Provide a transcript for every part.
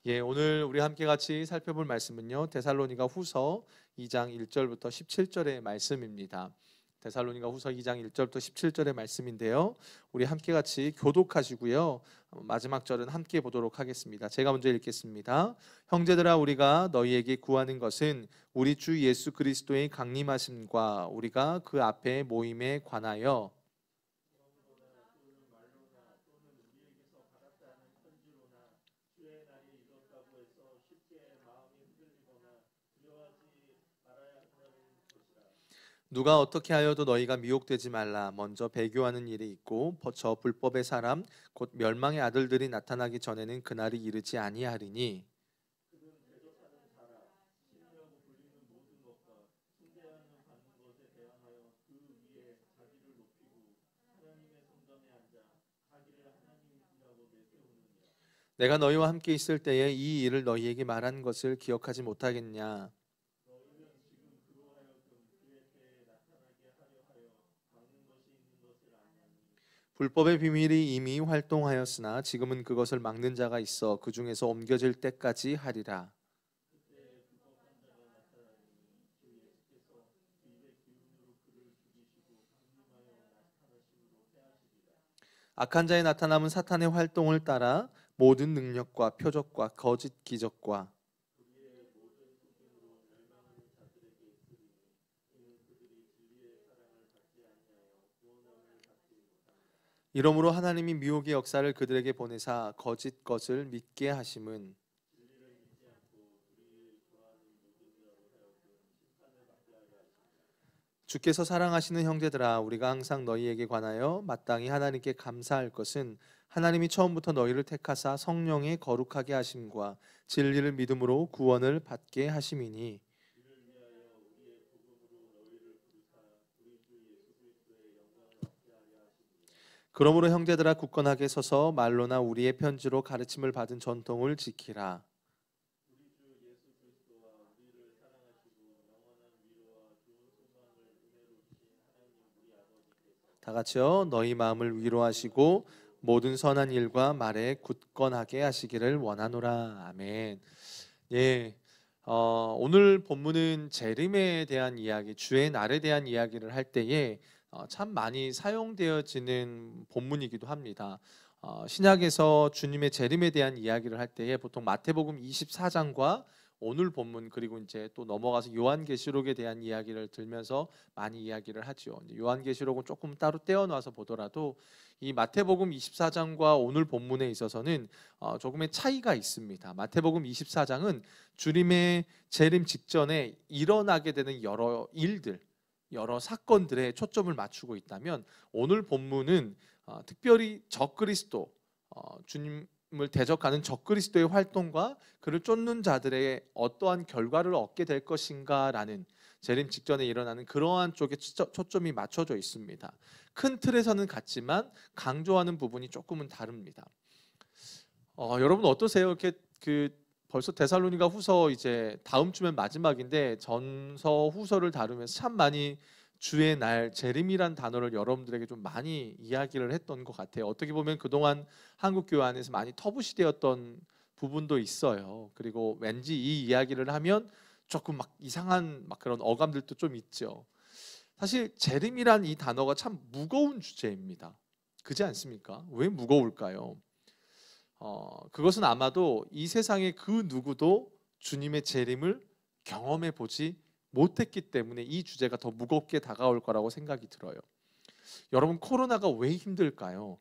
예, 오늘 우리 함께 같이 살펴볼 말씀은요. 데살로니가 후서 2장 1절부터 17절의 말씀입니다. 데살로니가 후서 2장 1절부터 17절의 말씀인데요. 우리 함께 같이 교독하시고요. 마지막 절은 함께 보도록 하겠습니다. 제가 먼저 읽겠습니다. 형제들아, 우리가 너희에게 구하는 것은 우리 주 예수 그리스도의 강림하심과 우리가 그 앞에 모임에 관하여 누가 어떻게 하여도 너희가 미혹되지 말라. 먼저 배교하는 일이 있고 저 불법의 사람 곧 멸망의 아들들이 나타나기 전에는 그날이 이르지 아니하리니 내가 너희와 함께 있을 때에 이 일을 너희에게 말한 것을 기억하지 못하겠냐. 불법의 비밀이 이미 활동하였으나 지금은 그것을 막는 자가 있어 그 중에서 옮겨질 때까지 하리라. 악한 자의 나타남은 사탄의 활동을 따라 모든 능력과 표적과 거짓 기적과 이러므로 하나님이 미혹의 역사를 그들에게 보내사 거짓 것을 믿게 하심은 주께서 사랑하시는 형제들아, 우리가 항상 너희에게 관하여 마땅히 하나님께 감사할 것은 하나님이 처음부터 너희를 택하사 성령의 거룩하게 하심과 진리를 믿음으로 구원을 받게 하심이니 그러므로 형제들아, 굳건하게 서서 말로나 우리의 편지로 가르침을 받은 전통을 지키라. 다 같이요. 너희 마음을 위로하시고 모든 선한 일과 말에 굳건하게 하시기를 원하노라. 아멘. 예. 오늘 본문은 재림에 대한 이야기, 주의 날에 대한 이야기를 할 때에 참 많이 사용되어지는 본문이기도 합니다. 신약에서 주님의 재림에 대한 이야기를 할 때에 보통 마태복음 24장과 오늘 본문 그리고 이제 또 넘어가서 요한계시록에 대한 이야기를 들면서 많이 이야기를 하죠. 요한계시록은 조금 따로 떼어놔서 보더라도 이 마태복음 24장과 오늘 본문에 있어서는 조금의 차이가 있습니다. 마태복음 24장은 주님의 재림 직전에 일어나게 되는 여러 일들, 여러 사건들에 초점을 맞추고 있다면 오늘 본문은 특별히 적그리스도, 주님을 대적하는 적그리스도의 활동과 그를 쫓는 자들의 어떠한 결과를 얻게 될 것인가라는 재림 직전에 일어나는 그러한 쪽에 초점이 맞춰져 있습니다. 큰 틀에서는 같지만 강조하는 부분이 조금은 다릅니다. 여러분 어떠세요? 이렇게 벌써 데살로니가 후서 이제 다음 주면 마지막인데 전서 후서를 다루면서 참 많이 주의 날, 재림이란 단어를 여러분들에게 좀 많이 이야기를 했던 것 같아요. 어떻게 보면 그동안 한국교회 안에서 많이 터부시되었던 부분도 있어요. 그리고 왠지 이 이야기를 하면 조금 막 이상한 막 그런 어감들도 좀 있죠. 사실 재림이란 이 단어가 참 무거운 주제입니다. 그렇지 않습니까? 왜 무거울까요? 그것은 아마도 이 세상의 그 누구도 주님의 재림을 경험해 보지 못했기 때문에 이 주제가 더 무겁게 다가올 거라고 생각이 들어요. 여러분, 코로나가 왜 힘들까요?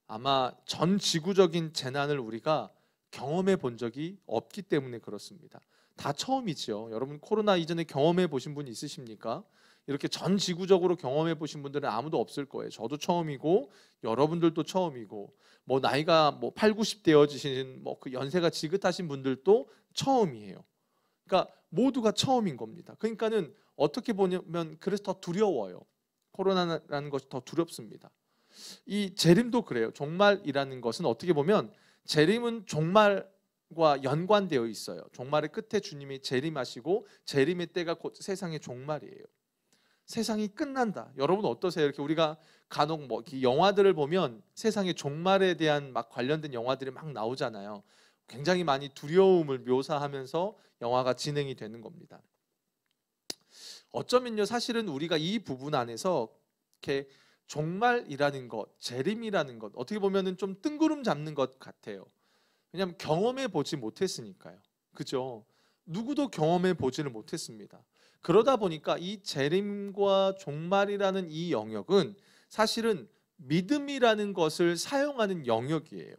아마 전 지구적인 재난을 우리가 경험해 본 적이 없기 때문에 그렇습니다. 다 처음이죠. 여러분 코로나 이전에 경험해 보신 분 있으십니까? 이렇게 전 지구적으로 경험해 보신 분들은 아무도 없을 거예요. 저도 처음이고 여러분들도 처음이고 뭐 나이가 뭐 8, 90 되어지신 뭐 그 연세가 지긋하신 분들도 처음이에요. 그러니까 모두가 처음인 겁니다. 그러니까는 어떻게 보면 그래서 더 두려워요. 코로나라는 것이 더 두렵습니다. 이 재림도 그래요. 종말이라는 것은 어떻게 보면 재림은 종말과 연관되어 있어요. 종말의 끝에 주님이 재림하시고 재림의 때가 곧 세상의 종말이에요. 세상이 끝난다. 여러분 어떠세요? 이렇게 우리가 간혹 뭐 영화들을 보면 세상의 종말에 대한 막 관련된 영화들이 막 나오잖아요. 굉장히 많이 두려움을 묘사하면서 영화가 진행이 되는 겁니다. 어쩌면요, 사실은 우리가 이 부분 안에서 이렇게 종말이라는 것, 재림이라는 것, 어떻게 보면은 좀 뜬구름 잡는 것 같아요. 왜냐하면 경험해 보지 못했으니까요. 그죠? 누구도 경험해 보지를 못했습니다. 그러다 보니까 이 재림과 종말이라는 이 영역은 사실은 믿음이라는 것을 사용하는 영역이에요.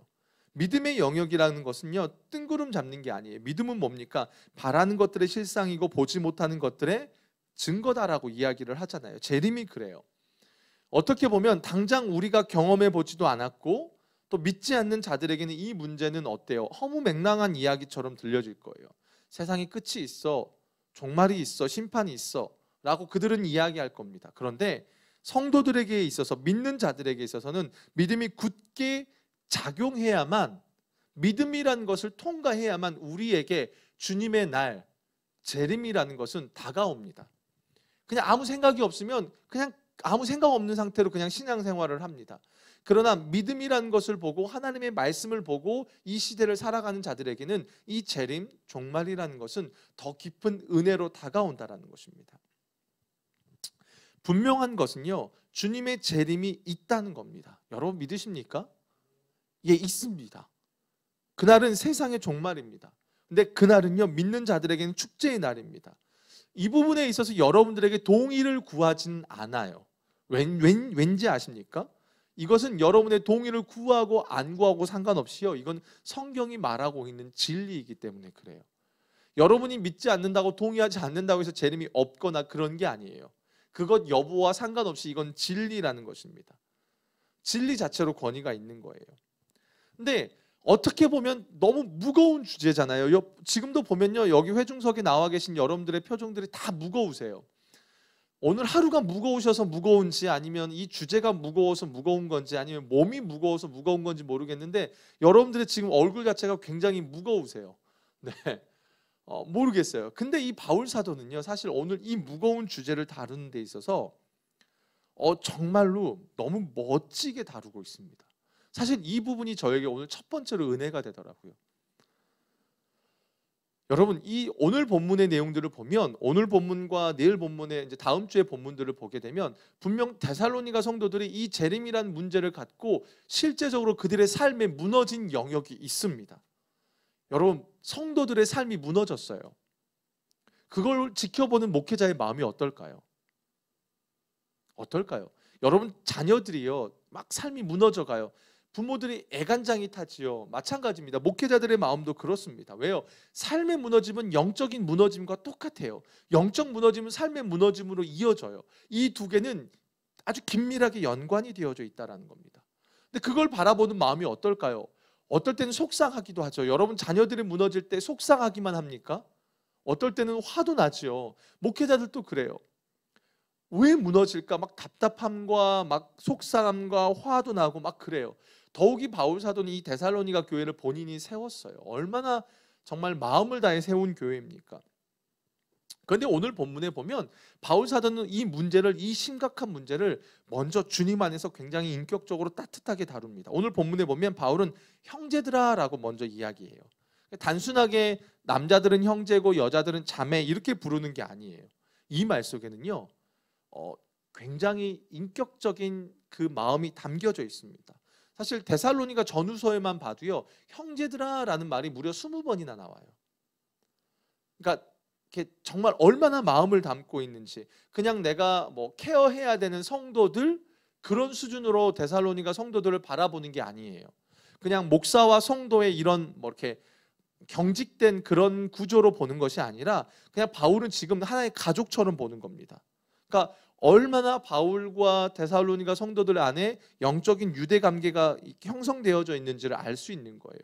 믿음의 영역이라는 것은요, 뜬구름 잡는 게 아니에요. 믿음은 뭡니까? 바라는 것들의 실상이고 보지 못하는 것들의 증거다라고 이야기를 하잖아요. 재림이 그래요. 어떻게 보면 당장 우리가 경험해 보지도 않았고 또 믿지 않는 자들에게는 이 문제는 어때요? 허무맹랑한 이야기처럼 들려질 거예요. 세상에 끝이 있어, 종말이 있어, 심판이 있어 라고 그들은 이야기할 겁니다. 그런데 성도들에게 있어서, 믿는 자들에게 있어서는 믿음이 굳게 작용해야만, 믿음이라는 것을 통과해야만 우리에게 주님의 날, 재림이라는 것은 다가옵니다. 그냥 아무 생각이 없으면 그냥 아무 생각 없는 상태로 그냥 신앙생활을 합니다. 그러나 믿음이라는 것을 보고 하나님의 말씀을 보고 이 시대를 살아가는 자들에게는 이 재림, 종말이라는 것은 더 깊은 은혜로 다가온다라는 것입니다. 분명한 것은요, 주님의 재림이 있다는 겁니다. 여러분 믿으십니까? 예, 있습니다. 그날은 세상의 종말입니다. 근데 그날은요, 믿는 자들에게는 축제의 날입니다. 이 부분에 있어서 여러분들에게 동의를 구하진 않아요. 왠지 아십니까? 이것은 여러분의 동의를 구하고 안 구하고 상관없이요, 이건 성경이 말하고 있는 진리이기 때문에 그래요. 여러분이 믿지 않는다고, 동의하지 않는다고 해서 재림이 없거나 그런 게 아니에요. 그것 여부와 상관없이 이건 진리라는 것입니다. 진리 자체로 권위가 있는 거예요. 근데 어떻게 보면 너무 무거운 주제잖아요. 지금도 보면요, 여기 회중석에 나와 계신 여러분들의 표정들이 다 무거우세요. 오늘 하루가 무거우셔서 무거운지, 아니면 이 주제가 무거워서 무거운 건지, 아니면 몸이 무거워서 무거운 건지 모르겠는데 여러분들의 지금 얼굴 자체가 굉장히 무거우세요. 네, 모르겠어요. 근데 이 바울 사도는요, 사실 오늘 이 무거운 주제를 다루는 데 있어서 정말로 너무 멋지게 다루고 있습니다. 사실 이 부분이 저에게 오늘 첫 번째로 은혜가 되더라고요. 여러분, 이 오늘 본문의 내용들을 보면, 오늘 본문과 내일 본문의 이제 다음 주의 본문들을 보게 되면 분명 데살로니가 성도들이 이 재림이라는 문제를 갖고 실제적으로 그들의 삶에 무너진 영역이 있습니다. 여러분, 성도들의 삶이 무너졌어요. 그걸 지켜보는 목회자의 마음이 어떨까요? 어떨까요? 여러분, 자녀들이요, 막 삶이 무너져 가요. 부모들이 애간장이 타지요. 마찬가지입니다. 목회자들의 마음도 그렇습니다. 왜요? 삶의 무너짐은 영적인 무너짐과 똑같아요. 영적 무너짐은 삶의 무너짐으로 이어져요. 이 두 개는 아주 긴밀하게 연관이 되어져 있다는 겁니다. 근데 그걸 바라보는 마음이 어떨까요? 어떨 때는 속상하기도 하죠. 여러분, 자녀들이 무너질 때 속상하기만 합니까? 어떨 때는 화도 나죠. 목회자들도 그래요. 왜 무너질까? 막 답답함과 막 속상함과 화도 나고 막 그래요. 더욱이 바울 사도는 이 데살로니가 교회를 본인이 세웠어요. 얼마나 정말 마음을 다해 세운 교회입니까? 그런데 오늘 본문에 보면 바울 사도는 이 문제를, 이 심각한 문제를 먼저 주님 안에서 굉장히 인격적으로 따뜻하게 다룹니다. 오늘 본문에 보면 바울은 형제들아라고 먼저 이야기해요. 단순하게 남자들은 형제고 여자들은 자매 이렇게 부르는 게 아니에요. 이 말 속에는요, 굉장히 인격적인 그 마음이 담겨져 있습니다. 사실 데살로니가 전후서에만 봐도요, 형제들아라는 말이 무려 20번이나 나와요. 그러니까 정말 얼마나 마음을 담고 있는지, 그냥 내가 뭐 케어해야 되는 성도들 그런 수준으로 데살로니가 성도들을 바라보는 게 아니에요. 그냥 목사와 성도의 이런 뭐 이렇게 경직된 그런 구조로 보는 것이 아니라 그냥 바울은 지금 하나의 가족처럼 보는 겁니다. 그러니까 얼마나 바울과 데살로니가 성도들 안에 영적인 유대 관계가 형성되어져 있는지를 알 수 있는 거예요.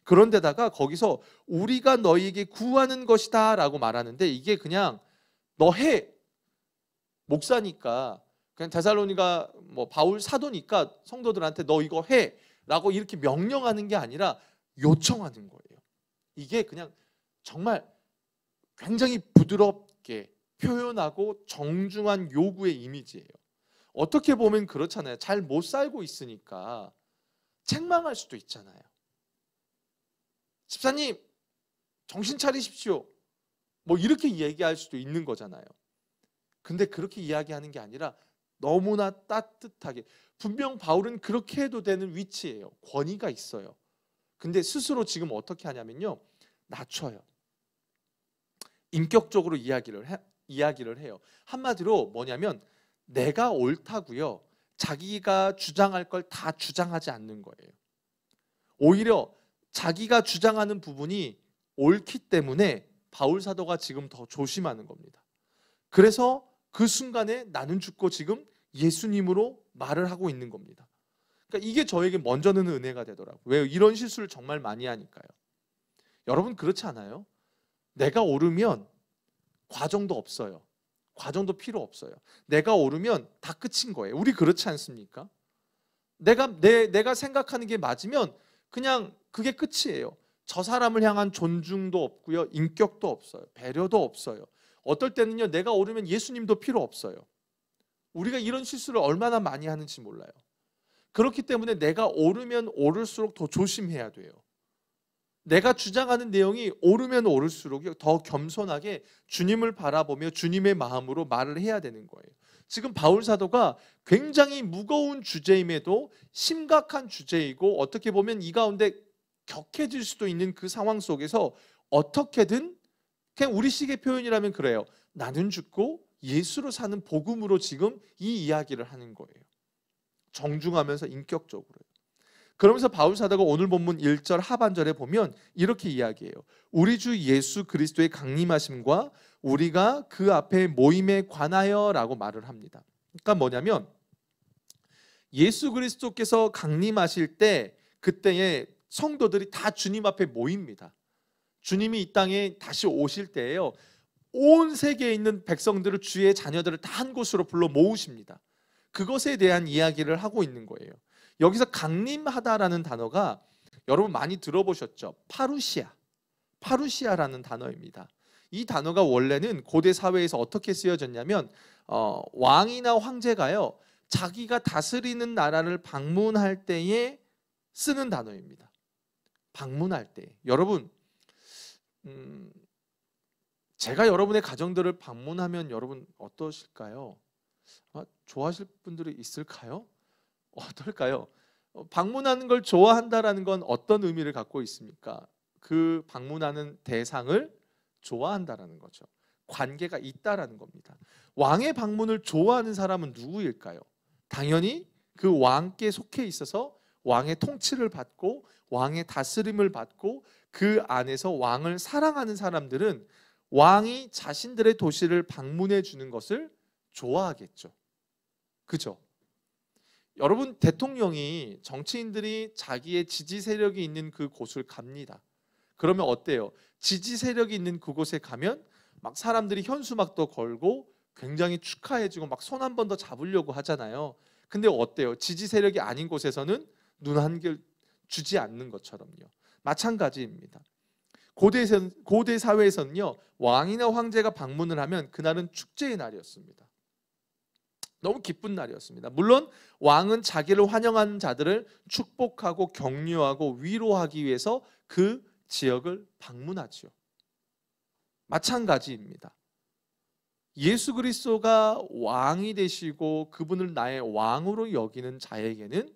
그런데다가 거기서 우리가 너희에게 구하는 것이다 라고 말하는데, 이게 그냥 너 해, 목사니까, 그냥 데살로니가 뭐 바울 사도니까 성도들한테 너 이거 해 라고 이렇게 명령하는 게 아니라 요청하는 거예요. 이게 그냥 정말 굉장히 부드럽게 표현하고 정중한 요구의 이미지예요. 어떻게 보면 그렇잖아요. 잘 못 살고 있으니까 책망할 수도 있잖아요. 집사님 정신 차리십시오. 뭐 이렇게 얘기할 수도 있는 거잖아요. 근데 그렇게 이야기하는 게 아니라 너무나 따뜻하게, 분명 바울은 그렇게 해도 되는 위치예요. 권위가 있어요. 근데 스스로 지금 어떻게 하냐면요, 낮춰요. 인격적으로 이야기를 해요. 한마디로 뭐냐면 내가 옳다고요, 자기가 주장할 걸 다 주장하지 않는 거예요. 오히려 자기가 주장하는 부분이 옳기 때문에 바울 사도가 지금 더 조심하는 겁니다. 그래서 그 순간에 나는 죽고 지금 예수님으로 말을 하고 있는 겁니다. 그러니까 이게 저에게 먼저는 은혜가 되더라고요. 왜요? 이런 실수를 정말 많이 하니까요. 여러분 그렇지 않아요? 내가 옳으면 과정도 없어요. 과정도 필요 없어요. 내가 옳으면 다 끝인 거예요. 우리 그렇지 않습니까? 내가 생각하는 게 맞으면 그냥 그게 끝이에요. 저 사람을 향한 존중도 없고요, 인격도 없어요, 배려도 없어요. 어떨 때는요, 내가 옳으면 예수님도 필요 없어요. 우리가 이런 실수를 얼마나 많이 하는지 몰라요. 그렇기 때문에 내가 옳으면 옳을수록 더 조심해야 돼요. 내가 주장하는 내용이 옳으면 옳을수록 더 겸손하게 주님을 바라보며 주님의 마음으로 말을 해야 되는 거예요. 지금 바울 사도가 굉장히 무거운 주제임에도 심각한 주제이고, 어떻게 보면 이 가운데 격해질 수도 있는 그 상황 속에서 어떻게든, 그냥 우리식의 표현이라면 그래요, 나는 죽고 예수로 사는 복음으로 지금 이 이야기를 하는 거예요. 정중하면서 인격적으로요. 그러면서 바울 사도가 오늘 본문 1절 하반절에 보면 이렇게 이야기해요. 우리 주 예수 그리스도의 강림하심과 우리가 그 앞에 모임에 관하여 라고 말을 합니다. 그러니까 뭐냐면 예수 그리스도께서 강림하실 때 그때에 성도들이 다 주님 앞에 모입니다. 주님이 이 땅에 다시 오실 때에요, 온 세계에 있는 백성들을, 주의 자녀들을 다 한 곳으로 불러 모으십니다. 그것에 대한 이야기를 하고 있는 거예요. 여기서 강림하다라는 단어가 여러분 많이 들어보셨죠? 파루시아라는 단어입니다. 이 단어가 원래는 고대 사회에서 어떻게 쓰여졌냐면 왕이나 황제가요, 자기가 다스리는 나라를 방문할 때에 쓰는 단어입니다. 방문할 때. 여러분, 제가 여러분의 가정들을 방문하면 여러분 어떠실까요? 좋아하실 분들이 있을까요? 어떨까요? 방문하는 걸 좋아한다라는 건 어떤 의미를 갖고 있습니까? 그 방문하는 대상을 좋아한다라는 거죠. 관계가 있다라는 겁니다. 왕의 방문을 좋아하는 사람은 누구일까요? 당연히 그 왕께 속해 있어서 왕의 통치를 받고 왕의 다스림을 받고 그 안에서 왕을 사랑하는 사람들은 왕이 자신들의 도시를 방문해 주는 것을 좋아하겠죠. 그죠? 여러분, 대통령이, 정치인들이 자기의 지지 세력이 있는 그 곳을 갑니다. 그러면 어때요? 지지 세력이 있는 그곳에 가면 막 사람들이 현수막도 걸고 굉장히 축하해주고 막 손 한 번 더 잡으려고 하잖아요. 근데 어때요? 지지 세력이 아닌 곳에서는 눈 한결 주지 않는 것처럼요. 마찬가지입니다. 고대 사회에서는요, 왕이나 황제가 방문을 하면 그날은 축제의 날이었습니다. 너무 기쁜 날이었습니다. 물론 왕은 자기를 환영하는 자들을 축복하고 격려하고 위로하기 위해서 그 지역을 방문하지요. 마찬가지입니다. 예수 그리스도가 왕이 되시고 그분을 나의 왕으로 여기는 자에게는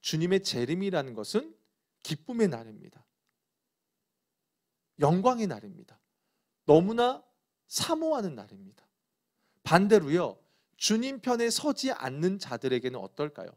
주님의 재림이라는 것은 기쁨의 날입니다. 영광의 날입니다. 너무나 사모하는 날입니다. 반대로요, 주님 편에 서지 않는 자들에게는 어떨까요?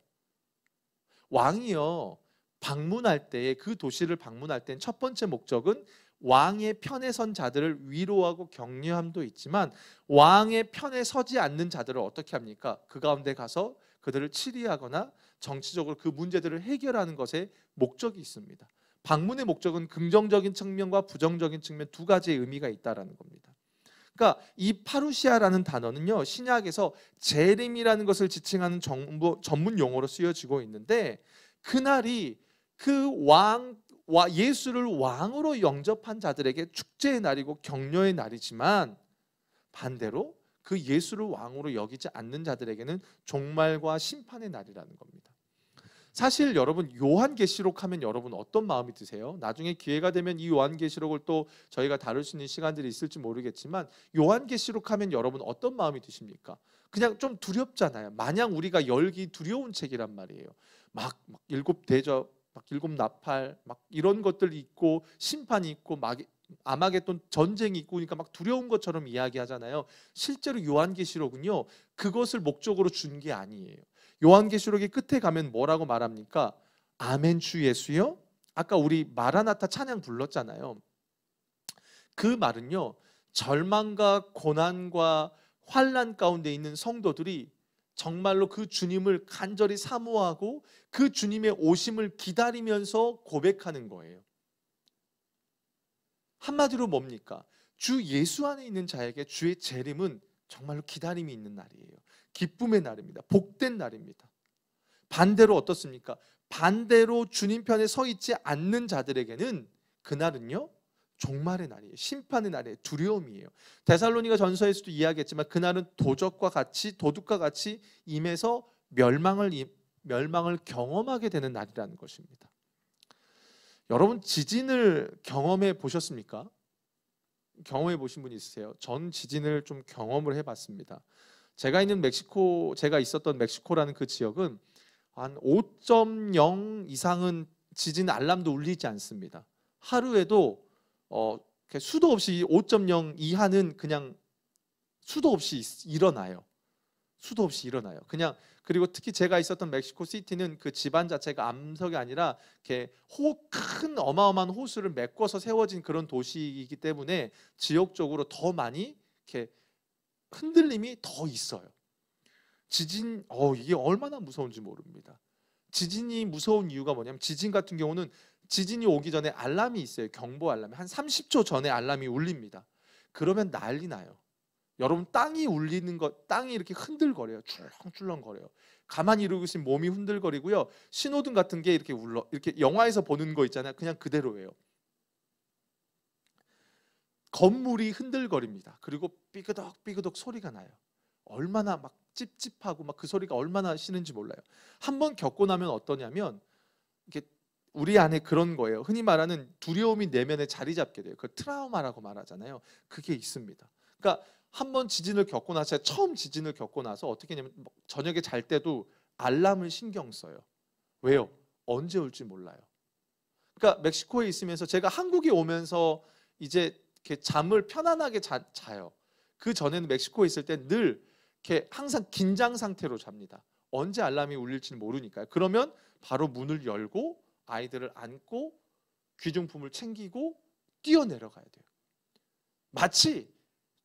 왕이요, 방문할 때, 그 도시를 방문할 때 첫 번째 목적은 왕의 편에 선 자들을 위로하고 격려함도 있지만, 왕의 편에 서지 않는 자들을 어떻게 합니까? 그 가운데 가서 그들을 치리하거나 정치적으로 그 문제들을 해결하는 것에 목적이 있습니다. 방문의 목적은 긍정적인 측면과 부정적인 측면 두 가지의 의미가 있다라는 겁니다. 그러니까 이 파루시아라는 단어는요, 신약에서 재림이라는 것을 지칭하는 전문 용어로 쓰여지고 있는데, 그날이 그 예수를 왕으로 영접한 자들에게 축제의 날이고 격려의 날이지만, 반대로 그 예수를 왕으로 여기지 않는 자들에게는 종말과 심판의 날이라는 겁니다. 사실 여러분 요한계시록 하면 여러분 어떤 마음이 드세요? 나중에 기회가 되면 이 요한계시록을 또 저희가 다룰 수 있는 시간들이 있을지 모르겠지만 요한계시록 하면 여러분 어떤 마음이 드십니까? 그냥 좀 두렵잖아요. 마냥 우리가 열기 두려운 책이란 말이에요. 막 일곱 대접, 막 일곱 나팔, 막 이런 것들이 있고 심판이 있고 막 아마겟돈 전쟁이 있고 그러니까 막 두려운 것처럼 이야기하잖아요. 실제로 요한계시록은요 그것을 목적으로 준 게 아니에요. 요한계시록의 끝에 가면 뭐라고 말합니까? 아멘 주 예수요. 아까 우리 마라나타 찬양 불렀잖아요. 그 말은요 절망과 고난과 환난 가운데 있는 성도들이 정말로 그 주님을 간절히 사모하고 그 주님의 오심을 기다리면서 고백하는 거예요. 한마디로 뭡니까? 주 예수 안에 있는 자에게 주의 재림은 정말로 기다림이 있는 날이에요. 기쁨의 날입니다. 복된 날입니다. 반대로 어떻습니까? 반대로 주님 편에 서 있지 않는 자들에게는 그날은요 종말의 날이에요. 심판의 날이에요. 두려움이에요. 데살로니가 전서에서도 이야기했지만 그날은 도적과 같이 도둑과 같이 임해서 멸망을 경험하게 되는 날이라는 것입니다. 여러분 지진을 경험해 보셨습니까? 경험해 보신 분 있으세요? 전 지진을 좀 경험을 해봤습니다. 제가 있었던 멕시코라는 그 지역은 한 5.0 이상은 지진 알람도 울리지 않습니다. 하루에도 수도 없이 5.0 이하는 그냥 수도 없이 일어나요. 수도 없이 일어나요. 그냥 그리고 특히 제가 있었던 멕시코 시티는 그 집안 자체가 암석이 아니라 이렇게 큰 어마어마한 호수를 메꿔서 세워진 그런 도시이기 때문에 지역적으로 더 많이 이렇게 흔들림이 더 있어요. 지진 이게 얼마나 무서운지 모릅니다. 지진이 무서운 이유가 뭐냐면 지진 같은 경우는 지진이 오기 전에 알람이 있어요. 경보 알람이 한 30초 전에 알람이 울립니다. 그러면 난리 나요. 여러분 땅이 울리는 것, 땅이 이렇게 흔들거려요. 출렁출렁거려요. 가만히 이러고 있으면 몸이 흔들거리고요. 신호등 같은 게 이렇게 울러, 이렇게 영화에서 보는 거 있잖아요. 그냥 그대로예요. 건물이 흔들거립니다. 그리고 삐그덕 소리가 나요. 얼마나 막 찝찝하고 막 그 소리가 얼마나 싫은지 몰라요. 한번 겪고 나면 어떠냐면 이게 우리 안에 그런 거예요. 흔히 말하는 두려움이 내면에 자리 잡게 돼요. 그 트라우마라고 말하잖아요. 그게 있습니다. 그러니까 한번 지진을 겪고 나서 제가 처음 지진을 겪고 나서 어떻게 했냐면 저녁에 잘 때도 알람을 신경 써요. 왜요? 언제 올지 몰라요. 그러니까 멕시코에 있으면서 제가 한국에 오면서 이제 이렇게 잠을 편안하게 자요. 그 전에는 멕시코에 있을 때 늘 이렇게 항상 긴장 상태로 잡니다. 언제 알람이 울릴지 모르니까요. 그러면 바로 문을 열고 아이들을 안고 귀중품을 챙기고 뛰어내려가야 돼요. 마치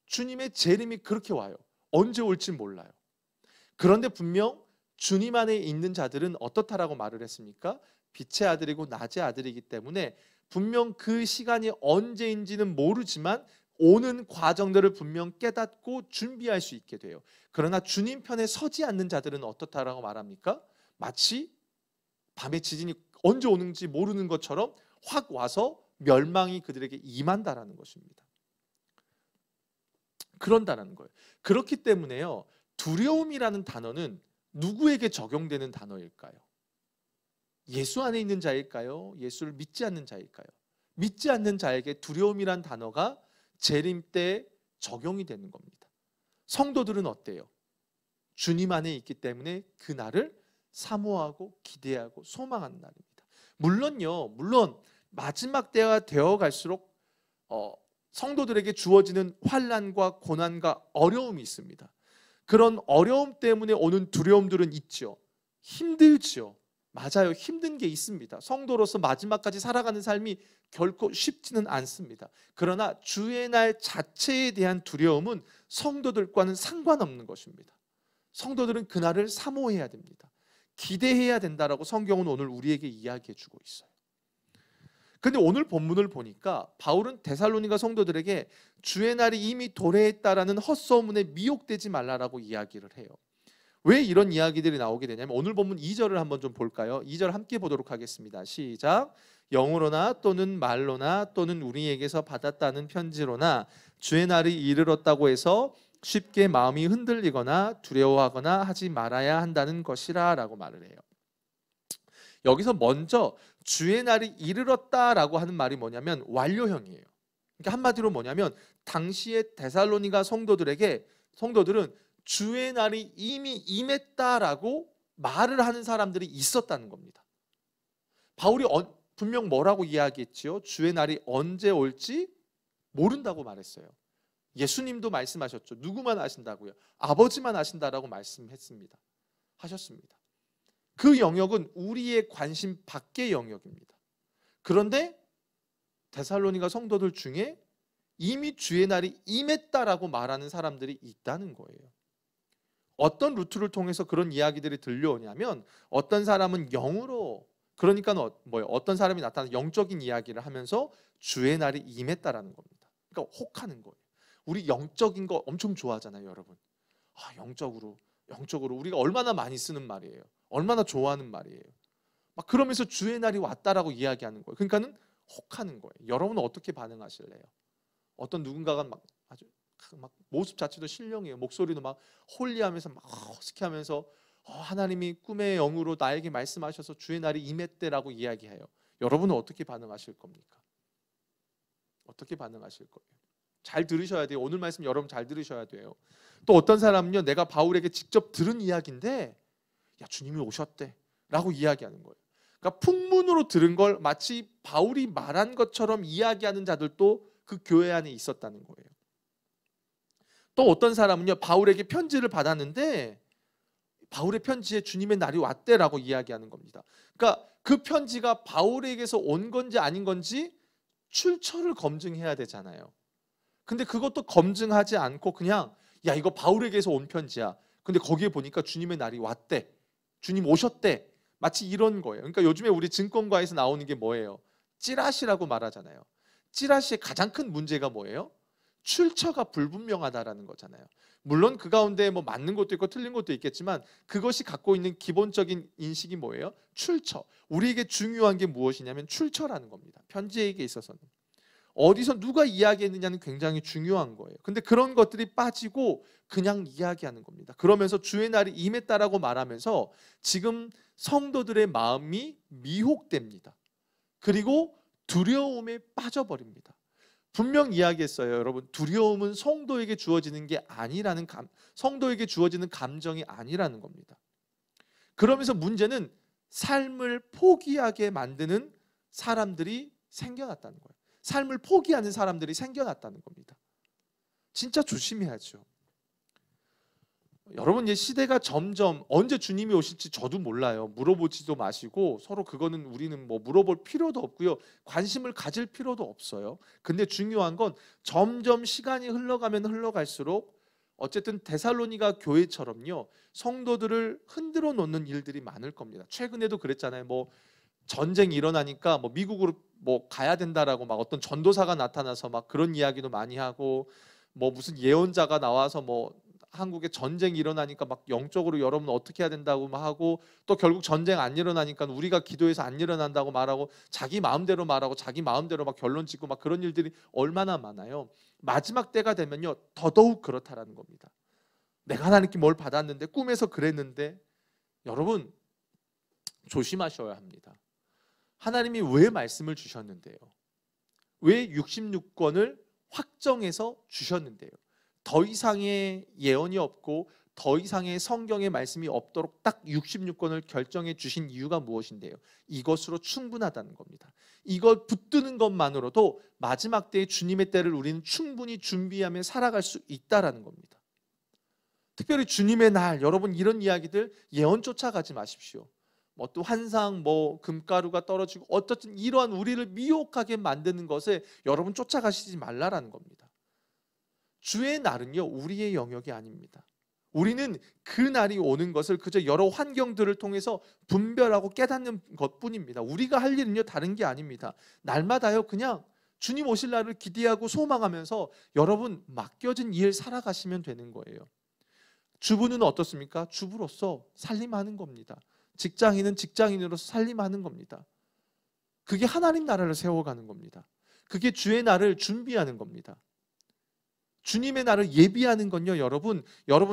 주님의 재림이 그렇게 와요. 언제 올지 몰라요. 그런데 분명 주님 안에 있는 자들은 어떻다라고 말을 했습니까? 빛의 아들이고 낮의 아들이기 때문에 분명 그 시간이 언제인지는 모르지만 오는 과정들을 분명 깨닫고 준비할 수 있게 돼요. 그러나 주님 편에 서지 않는 자들은 어떻다라고 말합니까? 마치 밤에 지진이 언제 오는지 모르는 것처럼 확 와서 멸망이 그들에게 임한다라는 것입니다. 그런다는 거예요. 그렇기 때문에요. 두려움이라는 단어는 누구에게 적용되는 단어일까요? 예수 안에 있는 자일까요? 예수를 믿지 않는 자일까요? 믿지 않는 자에게 두려움이란 단어가 재림 때 적용이 되는 겁니다. 성도들은 어때요? 주님 안에 있기 때문에 그 날을 사모하고 기대하고 소망하는 날입니다. 물론 마지막 때가 되어 갈수록 성도들에게 주어지는 환난과 고난과 어려움이 있습니다. 그런 어려움 때문에 오는 두려움들은 있죠. 힘들죠. 맞아요. 힘든 게 있습니다. 성도로서 마지막까지 살아가는 삶이 결코 쉽지는 않습니다. 그러나 주의 날 자체에 대한 두려움은 성도들과는 상관없는 것입니다. 성도들은 그날을 사모해야 됩니다. 기대해야 된다라고 성경은 오늘 우리에게 이야기해 주고 있어요. 근데 오늘 본문을 보니까 바울은 데살로니가 성도들에게 주의 날이 이미 도래했다라는 헛소문에 미혹되지 말라라고 이야기를 해요. 왜 이런 이야기들이 나오게 되냐면 오늘 본문 2절을 한번 좀 볼까요? 2절 함께 보도록 하겠습니다. 시작. 영으로나 또는 말로나 또는 우리에게서 받았다는 편지로나 주의 날이 이르렀다고 해서 쉽게 마음이 흔들리거나 두려워하거나 하지 말아야 한다는 것이라 라고 말을 해요. 여기서 먼저 주의 날이 이르렀다라고 하는 말이 뭐냐면 완료형이에요. 그러니까 한마디로 뭐냐면 당시의 데살로니가 성도들은 주의 날이 이미 임했다라고 말을 하는 사람들이 있었다는 겁니다. 바울이 분명 뭐라고 이야기했지요? 주의 날이 언제 올지 모른다고 말했어요. 예수님도 말씀하셨죠. 누구만 아신다고요? 아버지만 아신다라고 말씀했습니다. 하셨습니다. 그 영역은 우리의 관심 밖의 영역입니다. 그런데 데살로니가 성도들 중에 이미 주의 날이 임했다라고 말하는 사람들이 있다는 거예요. 어떤 루트를 통해서 그런 이야기들이 들려오냐면 어떤 사람은 영으로, 그러니까 어떤 사람이 나타나서 영적인 이야기를 하면서 주의 날이 임했다라는 겁니다. 그러니까 혹하는 거예요. 우리 영적인 거 엄청 좋아하잖아요, 여러분. 영적으로 우리가 얼마나 많이 쓰는 말이에요. 얼마나 좋아하는 말이에요. 막 그러면서 주의 날이 왔다라고 이야기하는 거예요. 그러니까는 혹하는 거예요. 여러분은 어떻게 반응하실래요? 어떤 누군가가 막 모습 자체도 신령해요. 목소리도 막 홀리하면서 막 허스키하면서 하나님이 꿈의 영으로 나에게 말씀하셔서 주의 날이 임했대라고 이야기해요. 여러분은 어떻게 반응하실 겁니까? 어떻게 반응하실 거예요? 잘 들으셔야 돼요. 오늘 말씀 여러분 잘 들으셔야 돼요. 또 어떤 사람은요, 내가 바울에게 직접 들은 이야기인데 야, 주님이 오셨대 라고 이야기하는 거예요. 그러니까 풍문으로 들은 걸 마치 바울이 말한 것처럼 이야기하는 자들도 그 교회 안에 있었다는 거예요. 또 어떤 사람은요, 바울에게 편지를 받았는데 바울의 편지에 주님의 날이 왔대라고 이야기하는 겁니다. 그러니까 그 편지가 바울에게서 온 건지 아닌 건지 출처를 검증해야 되잖아요. 근데 그것도 검증하지 않고 그냥 야, 이거 바울에게서 온 편지야. 근데 거기에 보니까 주님의 날이 왔대. 주님 오셨대. 마치 이런 거예요. 그러니까 요즘에 우리 증권가에서 나오는 게 뭐예요? 찌라시라고 말하잖아요. 찌라시의 가장 큰 문제가 뭐예요? 출처가 불분명하다라는 거잖아요. 물론 그 가운데 뭐 맞는 것도 있고 틀린 것도 있겠지만 그것이 갖고 있는 기본적인 인식이 뭐예요? 출처. 우리에게 중요한 게 무엇이냐면 출처라는 겁니다. 편지에게 있어서는. 어디서 누가 이야기했느냐는 굉장히 중요한 거예요. 근데 그런 것들이 빠지고 그냥 이야기하는 겁니다. 그러면서 주의 날이 임했다라고 말하면서 지금 성도들의 마음이 미혹됩니다. 그리고 두려움에 빠져버립니다. 분명 이야기했어요, 여러분. 두려움은 성도에게 주어지는 게 아니라는 성도에게 주어지는 감정이 아니라는 겁니다. 그러면서 문제는 삶을 포기하게 만드는 사람들이 생겨났다는 거예요. 삶을 포기하는 사람들이 생겨났다는 겁니다. 진짜 조심해야죠. 여러분, 이제 시대가 점점 언제 주님이 오실지 저도 몰라요. 물어보지도 마시고 서로 그거는 우리는 뭐 물어볼 필요도 없고요. 관심을 가질 필요도 없어요. 근데 중요한 건 점점 시간이 흘러가면 흘러갈수록 어쨌든 데살로니가 교회처럼요, 성도들을 흔들어 놓는 일들이 많을 겁니다. 최근에도 그랬잖아요. 뭐 전쟁이 일어나니까 뭐 미국으로 뭐 가야 된다라고 막 어떤 전도사가 나타나서 막 그런 이야기도 많이 하고, 뭐 무슨 예언자가 나와서 뭐 한국에 전쟁이 일어나니까 막 영적으로 여러분 어떻게 해야 된다고 막 하고, 또 결국 전쟁 안 일어나니까 우리가 기도해서 안 일어난다고 말하고 자기 마음대로 말하고 자기 마음대로 막 결론 짓고 막 그런 일들이 얼마나 많아요. 마지막 때가 되면요 더더욱 그렇다라는 겁니다. 내가 하나님께 뭘 받았는데, 꿈에서 그랬는데. 여러분 조심하셔야 합니다. 하나님이 왜 말씀을 주셨는데요? 왜 66권을 확정해서 주셨는데요? 더 이상의 예언이 없고 더 이상의 성경의 말씀이 없도록 딱 66권을 결정해 주신 이유가 무엇인데요? 이것으로 충분하다는 겁니다. 이걸 붙드는 것만으로도 마지막 때의 주님의 때를 우리는 충분히 준비하며 살아갈 수 있다라는 겁니다. 특별히 주님의 날, 여러분 이런 이야기들 예언 쫓아가지 마십시오. 뭐 또 환상, 뭐 금가루가 떨어지고 어쨌든 이러한 우리를 미혹하게 만드는 것에 여러분 쫓아가시지 말라라는 겁니다. 주의 날은요 우리의 영역이 아닙니다. 우리는 그 날이 오는 것을 그저 여러 환경들을 통해서 분별하고 깨닫는 것뿐입니다. 우리가 할 일은요 다른 게 아닙니다. 날마다요 그냥 주님 오실 날을 기대하고 소망하면서 여러분 맡겨진 일 살아가시면 되는 거예요. 주부는 어떻습니까? 주부로서 살림하는 겁니다. 직장인은 직장인으로서 살림하는 겁니다. 그게 하나님 나라를 세워가는 겁니다. 그게 주의 날을 준비하는 겁니다. 주님의 날을 예비하는 건요, 여러분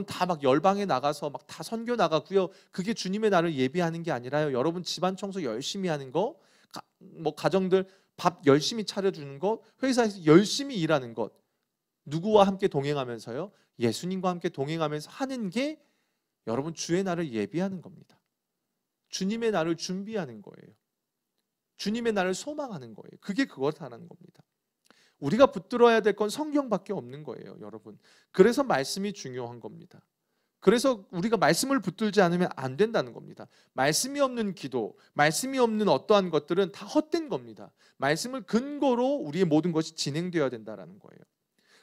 다 막 열방에 나가서 막 다 선교 나가고요. 그게 주님의 날을 예비하는 게 아니라요. 여러분 집안 청소 열심히 하는 거, 뭐 가정들 밥 열심히 차려주는 것, 회사에서 열심히 일하는 것, 누구와 함께 동행하면서요? 예수님과 함께 동행하면서 하는 게 여러분 주의 날을 예비하는 겁니다. 주님의 날을 준비하는 거예요. 주님의 날을 소망하는 거예요. 그게 그렇다는 겁니다. 우리가 붙들어야 될 건 성경밖에 없는 거예요, 여러분. 그래서 말씀이 중요한 겁니다. 그래서 우리가 말씀을 붙들지 않으면 안 된다는 겁니다. 말씀이 없는 기도, 말씀이 없는 어떠한 것들은 다 헛된 겁니다. 말씀을 근거로 우리의 모든 것이 진행되어야 된다는 거예요.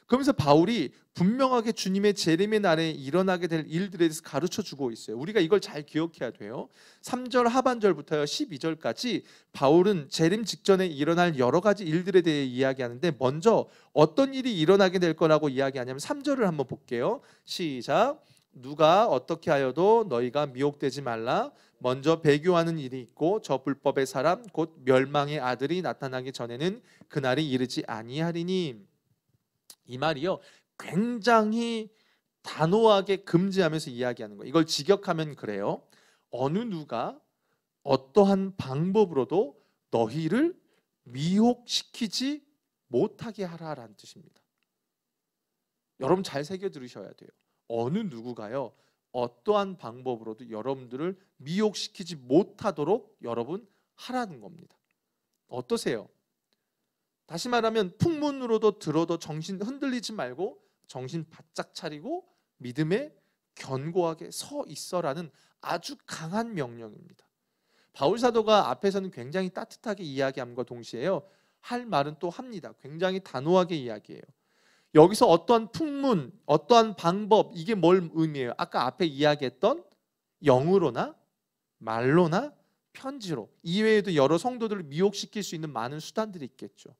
그러면서 바울이 분명하게 주님의 재림의 날에 일어나게 될 일들에 대해서 가르쳐주고 있어요. 우리가 이걸 잘 기억해야 돼요. 3절 하반절부터 12절까지 바울은 재림 직전에 일어날 여러 가지 일들에 대해 이야기하는데, 먼저 어떤 일이 일어나게 될 거라고 이야기하냐면 3절을 한번 볼게요. 시작. 누가 어떻게 하여도 너희가 미혹되지 말라. 먼저 배교하는 일이 있고 저 불법의 사람 곧 멸망의 아들이 나타나기 전에는 그날이 이르지 아니하리니. 이 말이요, 굉장히 단호하게 금지하면서 이야기하는 거예요. 이걸 직역하면 그래요. 어느 누가 어떠한 방법으로도 너희를 미혹시키지 못하게 하라라는 뜻입니다. 여러분 잘 새겨 들으셔야 돼요. 어느 누구가요, 어떠한 방법으로도 여러분들을 미혹시키지 못하도록 여러분 하라는 겁니다. 어떠세요? 다시 말하면 풍문으로도 들어도 정신 흔들리지 말고 정신 바짝 차리고 믿음에 견고하게 서 있어라는 아주 강한 명령입니다. 바울 사도가 앞에서는 굉장히 따뜻하게 이야기함과 동시에요, 할 말은 또 합니다. 굉장히 단호하게 이야기해요. 여기서 어떠한 풍문, 어떠한 방법, 이게 뭘 의미해요? 아까 앞에 이야기했던 영으로나 말로나 편지로, 이외에도 여러 성도들을 미혹시킬 수 있는 많은 수단들이 있겠죠.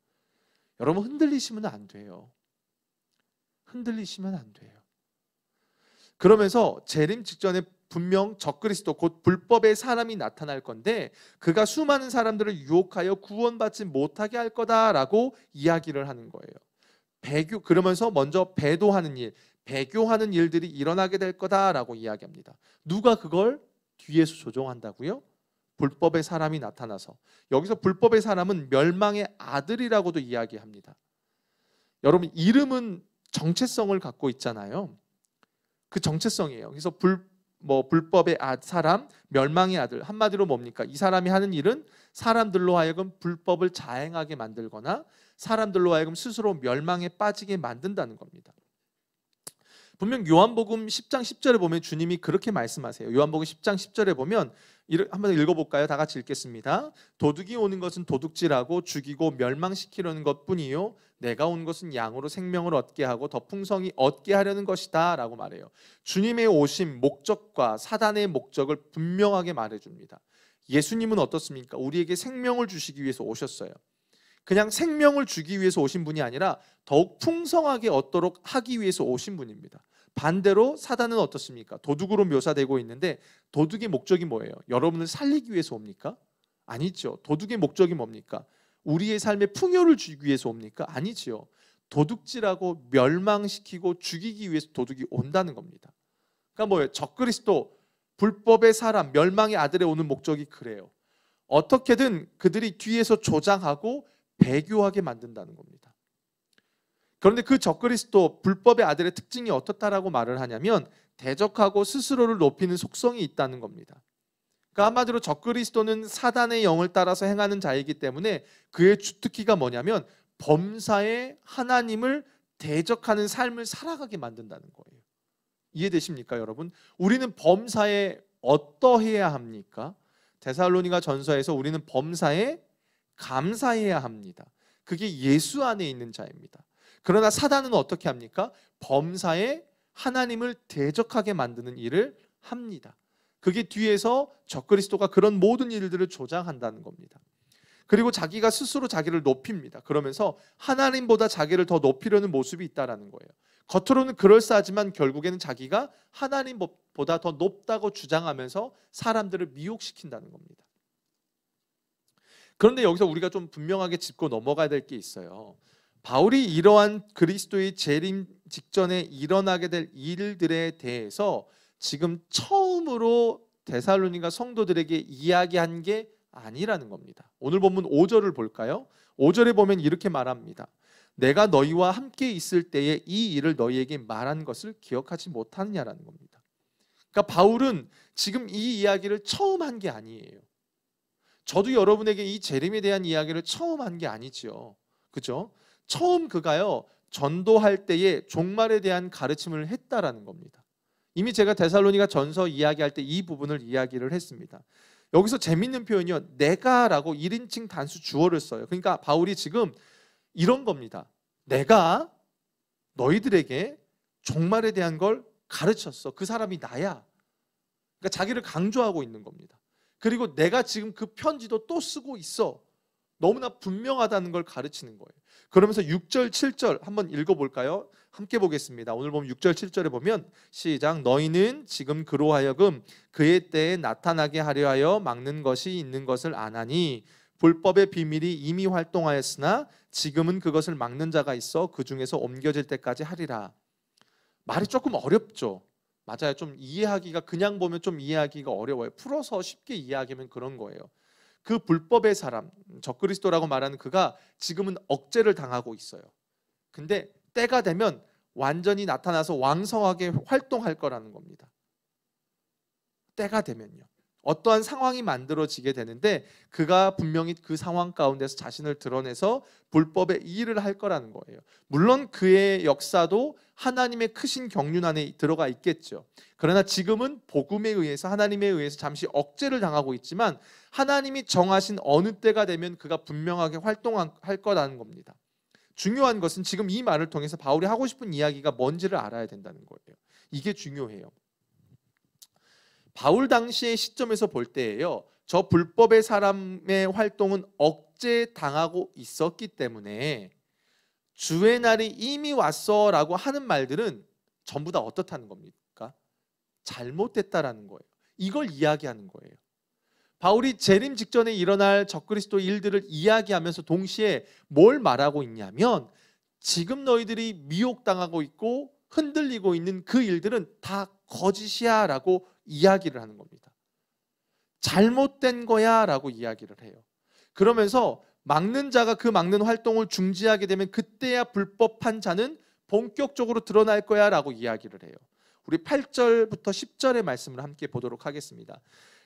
여러분 흔들리시면 안 돼요. 흔들리시면 안 돼요. 그러면서 재림 직전에 분명 적그리스도 곧 불법의 사람이 나타날 건데 그가 수많은 사람들을 유혹하여 구원받지 못하게 할 거다라고 이야기를 하는 거예요. 그러면서 먼저 배도하는 일, 배교하는 일들이 일어나게 될 거다라고 이야기합니다. 누가 그걸 뒤에서 조종한다고요? 불법의 사람이 나타나서. 여기서 불법의 사람은 멸망의 아들이라고도 이야기합니다. 여러분 이름은 정체성을 갖고 있잖아요. 그 정체성이에요. 그래서 불법의 사람, 멸망의 아들, 한마디로 뭡니까? 이 사람이 하는 일은 사람들로 하여금 불법을 자행하게 만들거나 사람들로 하여금 스스로 멸망에 빠지게 만든다는 겁니다. 분명 요한복음 10장 10절에 보면 주님이 그렇게 말씀하세요. 요한복음 10장 10절에 보면 한번 읽어볼까요? 다 같이 읽겠습니다. 도둑이 오는 것은 도둑질하고 죽이고 멸망시키려는 것뿐이요 내가 온 것은 양으로 생명을 얻게 하고 더 풍성히 얻게 하려는 것이다 라고 말해요. 주님의 오심 목적과 사단의 목적을 분명하게 말해줍니다. 예수님은 어떻습니까? 우리에게 생명을 주시기 위해서 오셨어요. 그냥 생명을 주기 위해서 오신 분이 아니라 더욱 풍성하게 얻도록 하기 위해서 오신 분입니다. 반대로 사단은 어떻습니까? 도둑으로 묘사되고 있는데 도둑의 목적이 뭐예요? 여러분을 살리기 위해서 옵니까? 아니죠. 도둑의 목적이 뭡니까? 우리의 삶에 풍요를 주기 위해서 옵니까? 아니지요. 도둑질하고 멸망시키고 죽이기 위해서 도둑이 온다는 겁니다. 그러니까 뭐예요? 적그리스도, 불법의 사람, 멸망의 아들에 오는 목적이 그래요. 어떻게든 그들이 뒤에서 조장하고 배교하게 만든다는 겁니다. 그런데 그 적그리스도 불법의 아들의 특징이 어떻다라고 말을 하냐면 대적하고 스스로를 높이는 속성이 있다는 겁니다. 그러니까 한마디로 적그리스도는 사단의 영을 따라서 행하는 자이기 때문에 그의 주특기가 뭐냐면 범사에 하나님을 대적하는 삶을 살아가게 만든다는 거예요. 이해되십니까, 여러분? 우리는 범사에 어떠해야 합니까? 데살로니가 전서에서 우리는 범사에 감사해야 합니다. 그게 예수 안에 있는 자입니다. 그러나 사단은 어떻게 합니까? 범사에 하나님을 대적하게 만드는 일을 합니다. 그게 뒤에서 적그리스도가 그런 모든 일들을 조장한다는 겁니다. 그리고 자기가 스스로 자기를 높입니다. 그러면서 하나님보다 자기를 더 높이려는 모습이 있다는 거예요. 겉으로는 그럴싸하지만 결국에는 자기가 하나님보다 더 높다고 주장하면서 사람들을 미혹시킨다는 겁니다. 그런데 여기서 우리가 좀 분명하게 짚고 넘어가야 될 게 있어요. 바울이 이러한 그리스도의 재림 직전에 일어나게 될 일들에 대해서 지금 처음으로 데살로니가 성도들에게 이야기한 게 아니라는 겁니다. 오늘 본문 5절을 볼까요? 5절에 보면 이렇게 말합니다. 내가 너희와 함께 있을 때에 이 일을 너희에게 말한 것을 기억하지 못하느냐라는 겁니다. 그러니까 바울은 지금 이 이야기를 처음 한 게 아니에요. 저도 여러분에게 이 재림에 대한 이야기를 처음 한 게 아니지요. 그죠? 처음 그가요, 전도할 때에 종말에 대한 가르침을 했다라는 겁니다. 이미 제가 데살로니가 전서 이야기할 때 이 부분을 이야기를 했습니다. 여기서 재밌는 표현이요, 내가라고 1인칭 단수 주어를 써요. 그러니까 바울이 지금 이런 겁니다. 내가 너희들에게 종말에 대한 걸 가르쳤어. 그 사람이 나야. 그러니까 자기를 강조하고 있는 겁니다. 그리고 내가 지금 그 편지도 또 쓰고 있어. 너무나 분명하다는 걸 가르치는 거예요. 그러면서 6절, 7절 한번 읽어볼까요? 함께 보겠습니다. 오늘 보면 6절, 7절에 보면 시작. 너희는 지금 그로 하여금 그의 때에 나타나게 하려 하여 막는 것이 있는 것을 아나니 불법의 비밀이 이미 활동하였으나 지금은 그것을 막는 자가 있어 그 중에서 옮겨질 때까지 하리라. 말이 조금 어렵죠. 맞아요. 좀 이해하기가, 그냥 보면 좀 이해하기가 어려워요. 풀어서 쉽게 이해하기면 그런 거예요. 그 불법의 사람, 적그리스도라고 말하는 그가 지금은 억제를 당하고 있어요. 근데 때가 되면 완전히 나타나서 왕성하게 활동할 거라는 겁니다. 때가 되면요. 어떠한 상황이 만들어지게 되는데 그가 분명히 그 상황 가운데서 자신을 드러내서 불법의 일을 할 거라는 거예요. 물론 그의 역사도 하나님의 크신 경륜 안에 들어가 있겠죠. 그러나 지금은 복음에 의해서, 하나님에 의해서 잠시 억제를 당하고 있지만 하나님이 정하신 어느 때가 되면 그가 분명하게 활동할 거라는 겁니다. 중요한 것은 지금 이 말을 통해서 바울이 하고 싶은 이야기가 뭔지를 알아야 된다는 거예요. 이게 중요해요. 바울 당시의 시점에서 볼 때예요, 저 불법의 사람의 활동은 억제당하고 있었기 때문에 주의 날이 이미 왔어 라고 하는 말들은 전부 다 어떻다는 겁니까? 잘못됐다라는 거예요. 이걸 이야기하는 거예요. 바울이 재림 직전에 일어날 적그리스도 일들을 이야기하면서 동시에 뭘 말하고 있냐면 지금 너희들이 미혹당하고 있고 흔들리고 있는 그 일들은 다 거짓이야 라고 이야기를 하는 겁니다. 잘못된 거야 라고 이야기를 해요. 그러면서 막는 자가 그 막는 활동을 중지하게 되면 그때야 불법한 자는 본격적으로 드러날 거야 라고 이야기를 해요. 우리 8절부터 10절의 말씀을 함께 보도록 하겠습니다.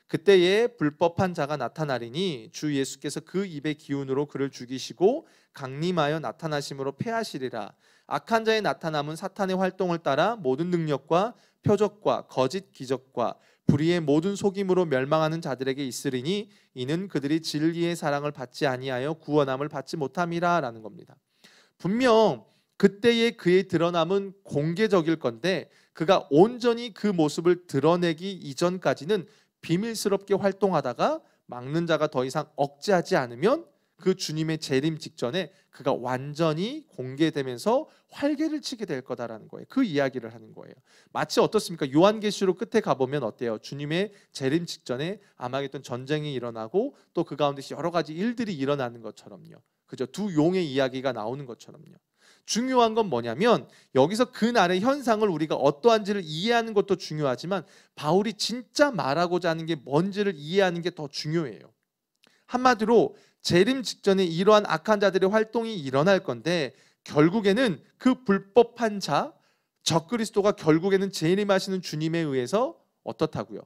그때에 불법한 자가 나타나리니 주 예수께서 그 입의 기운으로 그를 죽이시고 강림하여 나타나심으로 패하시리라. 악한 자의 나타남은 사탄의 활동을 따라 모든 능력과 표적과 거짓 기적과 불의의 모든 속임으로 멸망하는 자들에게 있으리니 이는 그들이 진리의 사랑을 받지 아니하여 구원함을 받지 못함이라 라는 겁니다. 분명 그때의 그의 드러남은 공개적일 건데 그가 온전히 그 모습을 드러내기 이전까지는 비밀스럽게 활동하다가 막는 자가 더 이상 억제하지 않으면 그 주님의 재림 직전에 그가 완전히 공개되면서 활개를 치게 될 거다라는 거예요. 그 이야기를 하는 거예요. 마치 어떻습니까? 요한계시록 끝에 가보면 어때요? 주님의 재림 직전에 아마겟돈 전쟁이 일어나고 또 그 가운데 여러 가지 일들이 일어나는 것처럼요. 그죠? 두 용의 이야기가 나오는 것처럼요. 중요한 건 뭐냐면 여기서 그날의 현상을 우리가 어떠한지를 이해하는 것도 중요하지만 바울이 진짜 말하고자 하는 게 뭔지를 이해하는 게 더 중요해요. 한마디로 재림 직전에 이러한 악한 자들의 활동이 일어날 건데 결국에는 그 불법한 자, 적그리스도가 결국에는 재림하시는 주님에 의해서 어떻다고요?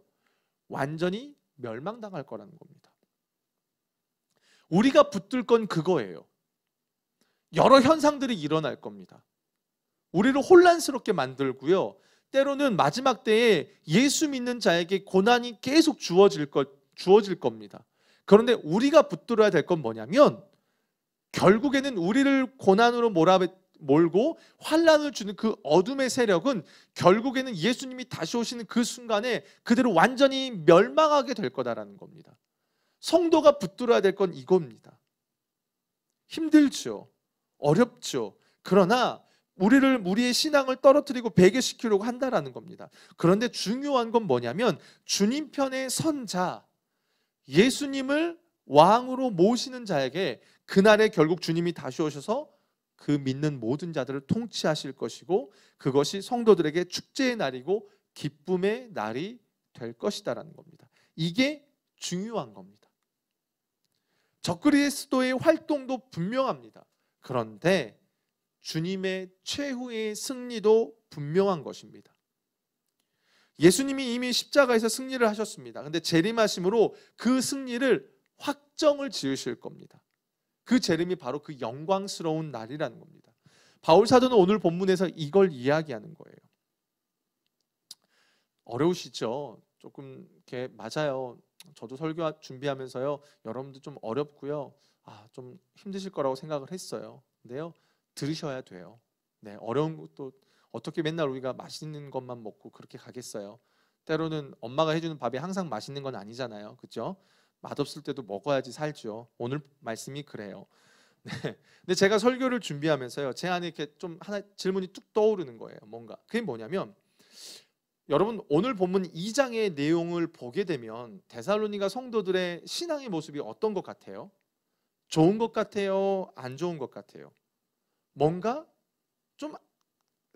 완전히 멸망당할 거라는 겁니다. 우리가 붙들 건 그거예요. 여러 현상들이 일어날 겁니다. 우리를 혼란스럽게 만들고요. 때로는 마지막 때에 예수 믿는 자에게 고난이 계속 주어질 겁니다. 그런데 우리가 붙들어야 될 건 뭐냐면 결국에는 우리를 고난으로 몰고 환난을 주는 그 어둠의 세력은 결국에는 예수님이 다시 오시는 그 순간에 그대로 완전히 멸망하게 될 거다라는 겁니다. 성도가 붙들어야 될 건 이겁니다. 힘들죠. 어렵죠. 그러나 우리의 신앙을 떨어뜨리고 배교시키려고 한다라는 겁니다. 그런데 중요한 건 뭐냐면 주님 편에 선 자, 예수님을 왕으로 모시는 자에게 그날에 결국 주님이 다시 오셔서 그 믿는 모든 자들을 통치하실 것이고 그것이 성도들에게 축제의 날이고 기쁨의 날이 될 것이다라는 겁니다. 이게 중요한 겁니다. 적그리스도의 활동도 분명합니다. 그런데 주님의 최후의 승리도 분명한 것입니다. 예수님이 이미 십자가에서 승리를 하셨습니다. 근데 재림하심으로 그 승리를 확정을 지으실 겁니다. 그 재림이 바로 그 영광스러운 날이라는 겁니다. 바울 사도는 오늘 본문에서 이걸 이야기하는 거예요. 어려우시죠? 조금 이렇게 맞아요. 저도 설교 준비하면서요. 여러분도 좀 어렵고요. 좀 힘드실 거라고 생각을 했어요. 근데요. 들으셔야 돼요. 네, 어려운 것도 어떻게 맨날 우리가 맛있는 것만 먹고 그렇게 가겠어요. 때로는 엄마가 해주는 밥이 항상 맛있는 건 아니잖아요. 그렇죠? 맛없을 때도 먹어야지 살죠. 오늘 말씀이 그래요. 네. 근데 제가 설교를 준비하면서요. 제 안에 이렇게 좀 하나 질문이 뚝 떠오르는 거예요. 뭔가. 그게 뭐냐면 여러분 오늘 본문 2장의 내용을 보게 되면 데살로니가 성도들의 신앙의 모습이 어떤 것 같아요? 좋은 것 같아요? 안 좋은 것 같아요? 뭔가 좀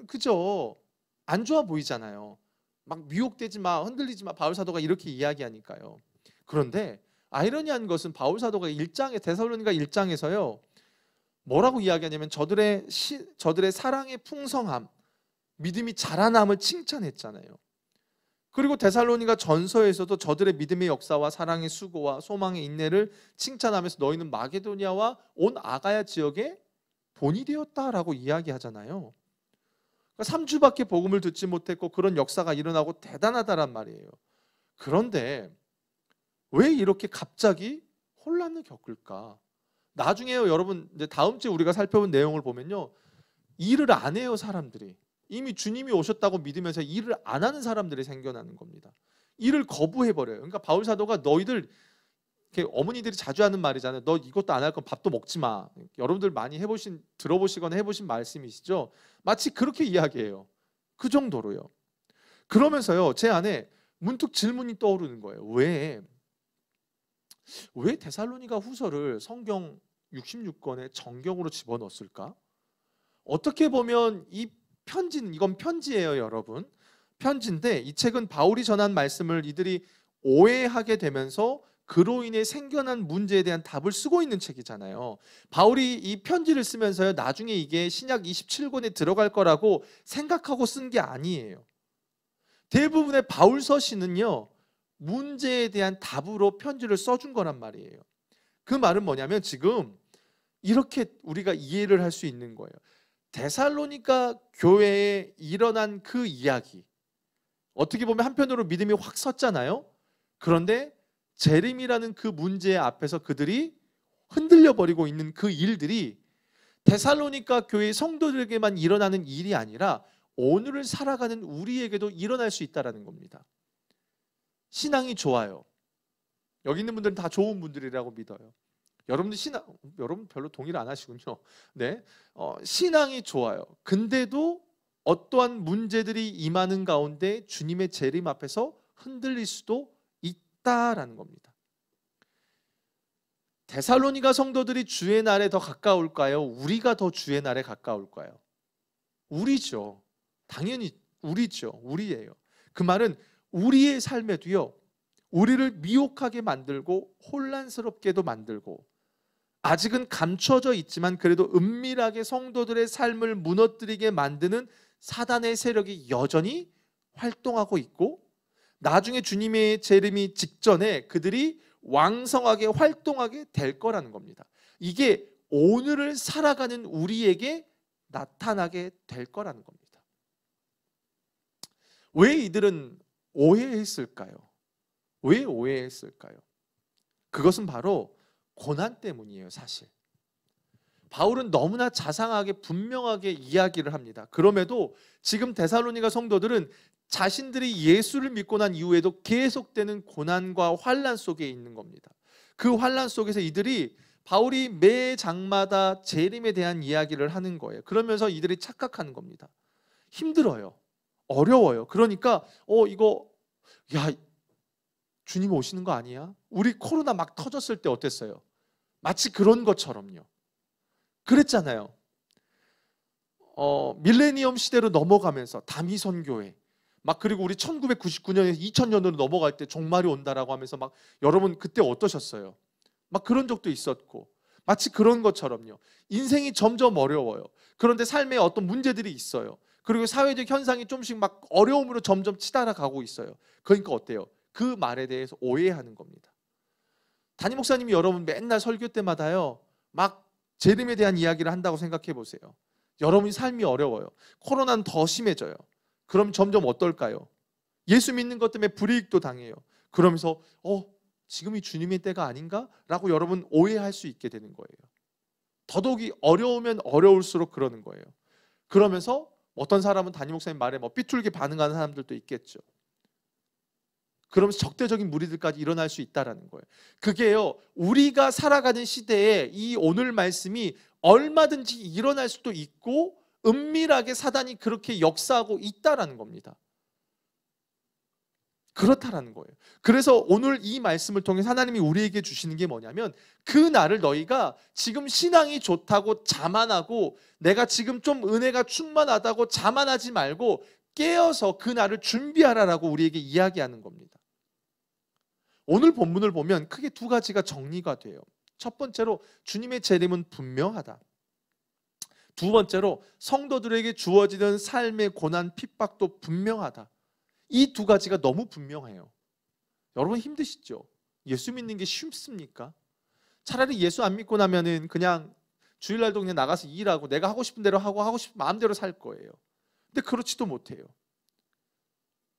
그죠? 안 좋아 보이잖아요. 막 미혹되지 마, 흔들리지 마. 바울 사도가 이렇게 이야기하니까요. 그런데 아이러니한 것은 바울 사도가 1장에 데살로니가 1장에서요. 뭐라고 이야기하냐면 저들의 사랑의 풍성함, 믿음이 자라남을 칭찬했잖아요. 그리고 데살로니가 전서에서도 저들의 믿음의 역사와 사랑의 수고와 소망의 인내를 칭찬하면서 너희는 마게도니아와 온 아가야 지역에 본이 되었다라고 이야기하잖아요. 그러니까 3주밖에 복음을 듣지 못했고 그런 역사가 일어나고 대단하다란 말이에요. 그런데 왜 이렇게 갑자기 혼란을 겪을까? 나중에요, 여러분 이제 다음 주에 우리가 살펴본 내용을 보면요, 일을 안 해요 사람들이. 이미 주님이 오셨다고 믿으면서 일을 안 하는 사람들이 생겨나는 겁니다. 일을 거부해버려요. 그러니까 바울 사도가 너희들, 어머니들이 자주 하는 말이잖아요. 너 이것도 안 할 건 밥도 먹지 마. 여러분들 많이 들어보시거나 해보신 말씀이시죠. 마치 그렇게 이야기해요. 그 정도로요. 그러면서요, 제 안에 문득 질문이 떠오르는 거예요. 왜 데살로니가 후서를 성경 66권의 정경으로 집어넣었을까? 어떻게 보면 이 편지는, 이건 편지예요 여러분. 편지인데 이 책은 바울이 전한 말씀을 이들이 오해하게 되면서 그로 인해 생겨난 문제에 대한 답을 쓰고 있는 책이잖아요. 바울이 이 편지를 쓰면서요, 나중에 이게 신약 27권에 들어갈 거라고 생각하고 쓴 게 아니에요. 대부분의 바울 서신은요, 문제에 대한 답으로 편지를 써준 거란 말이에요. 그 말은 뭐냐면 지금 이렇게 우리가 이해를 할 수 있는 거예요. 데살로니가 교회에 일어난 그 이야기, 어떻게 보면 한편으로 믿음이 확 섰잖아요. 그런데 재림이라는 그 문제 앞에서 그들이 흔들려 버리고 있는 그 일들이 데살로니가 교회 성도들에게만 일어나는 일이 아니라 오늘을 살아가는 우리에게도 일어날 수 있다는 겁니다. 신앙이 좋아요. 여기 있는 분들은 다 좋은 분들이라고 믿어요. 여러분 별로 동의를 안 하시군요. 네, 신앙이 좋아요. 근데도 어떠한 문제들이 임하는 가운데 주님의 재림 앞에서 흔들릴 수도 있다라는 겁니다. 데살로니가 성도들이 주의 날에 더 가까울까요? 우리가 더 주의 날에 가까울까요? 우리죠. 당연히 우리죠. 우리예요. 그 말은 우리의 삶에도요, 우리를 미혹하게 만들고 혼란스럽게도 만들고 아직은 감춰져 있지만 그래도 은밀하게 성도들의 삶을 무너뜨리게 만드는 사단의 세력이 여전히 활동하고 있고, 나중에 주님의 재림이 직전에 그들이 왕성하게 활동하게 될 거라는 겁니다. 이게 오늘을 살아가는 우리에게 나타나게 될 거라는 겁니다. 왜 이들은 오해했을까요? 왜 오해했을까요? 그것은 바로 고난 때문이에요. 사실 바울은 너무나 자상하게 분명하게 이야기를 합니다. 그럼에도 지금 데살로니가 성도들은 자신들이 예수를 믿고 난 이후에도 계속되는 고난과 환난 속에 있는 겁니다. 그 환난 속에서 이들이, 바울이 매 장마다 재림에 대한 이야기를 하는 거예요. 그러면서 이들이 착각하는 겁니다. 힘들어요. 어려워요. 그러니까 이거 주님 오시는 거 아니야? 우리 코로나 막 터졌을 때 어땠어요? 마치 그런 것처럼요. 그랬잖아요. 밀레니엄 시대로 넘어가면서 다미선교회 막 그리고 우리 1999년에서 2000년으로 넘어갈 때 종말이 온다라고 하면서 막 여러분 그때 어떠셨어요? 막 그런 적도 있었고 마치 그런 것처럼요. 인생이 점점 어려워요. 그런데 삶에 어떤 문제들이 있어요. 그리고 사회적 현상이 좀씩 막 어려움으로 점점 치달아가고 있어요. 그러니까 어때요? 그 말에 대해서 오해하는 겁니다. 담임 목사님이 여러분 맨날 설교 때마다요 막 재림에 대한 이야기를 한다고 생각해 보세요. 여러분이 삶이 어려워요. 코로나는 더 심해져요. 그럼 점점 어떨까요? 예수 믿는 것 때문에 불이익도 당해요. 그러면서 지금이 주님의 때가 아닌가? 라고 여러분 오해할 수 있게 되는 거예요. 더더욱이 어려우면 어려울수록 그러는 거예요. 그러면서 어떤 사람은 담임 목사님 말에 삐뚤게 반응하는 사람들도 있겠죠. 그러면서 적대적인 무리들까지 일어날 수 있다는 거예요. 그게요, 우리가 살아가는 시대에 이 오늘 말씀이 얼마든지 일어날 수도 있고 은밀하게 사단이 그렇게 역사하고 있다라는 겁니다. 그렇다라는 거예요. 그래서 오늘 이 말씀을 통해 하나님이 우리에게 주시는 게 뭐냐면 그 날을 너희가 지금 신앙이 좋다고 자만하고 내가 지금 좀 은혜가 충만하다고 자만하지 말고 깨어서 그 날을 준비하라라고 우리에게 이야기하는 겁니다. 오늘 본문을 보면 크게 두 가지가 정리가 돼요. 첫 번째로 주님의 재림은 분명하다. 두 번째로 성도들에게 주어지는 삶의 고난 핍박도 분명하다. 이 두 가지가 너무 분명해요. 여러분 힘드시죠? 예수 믿는 게 쉽습니까? 차라리 예수 안 믿고 나면은 그냥 주일날도 그냥 나가서 일하고 내가 하고 싶은 대로 하고 하고 싶은 마음대로 살 거예요. 근데 그렇지도 못해요.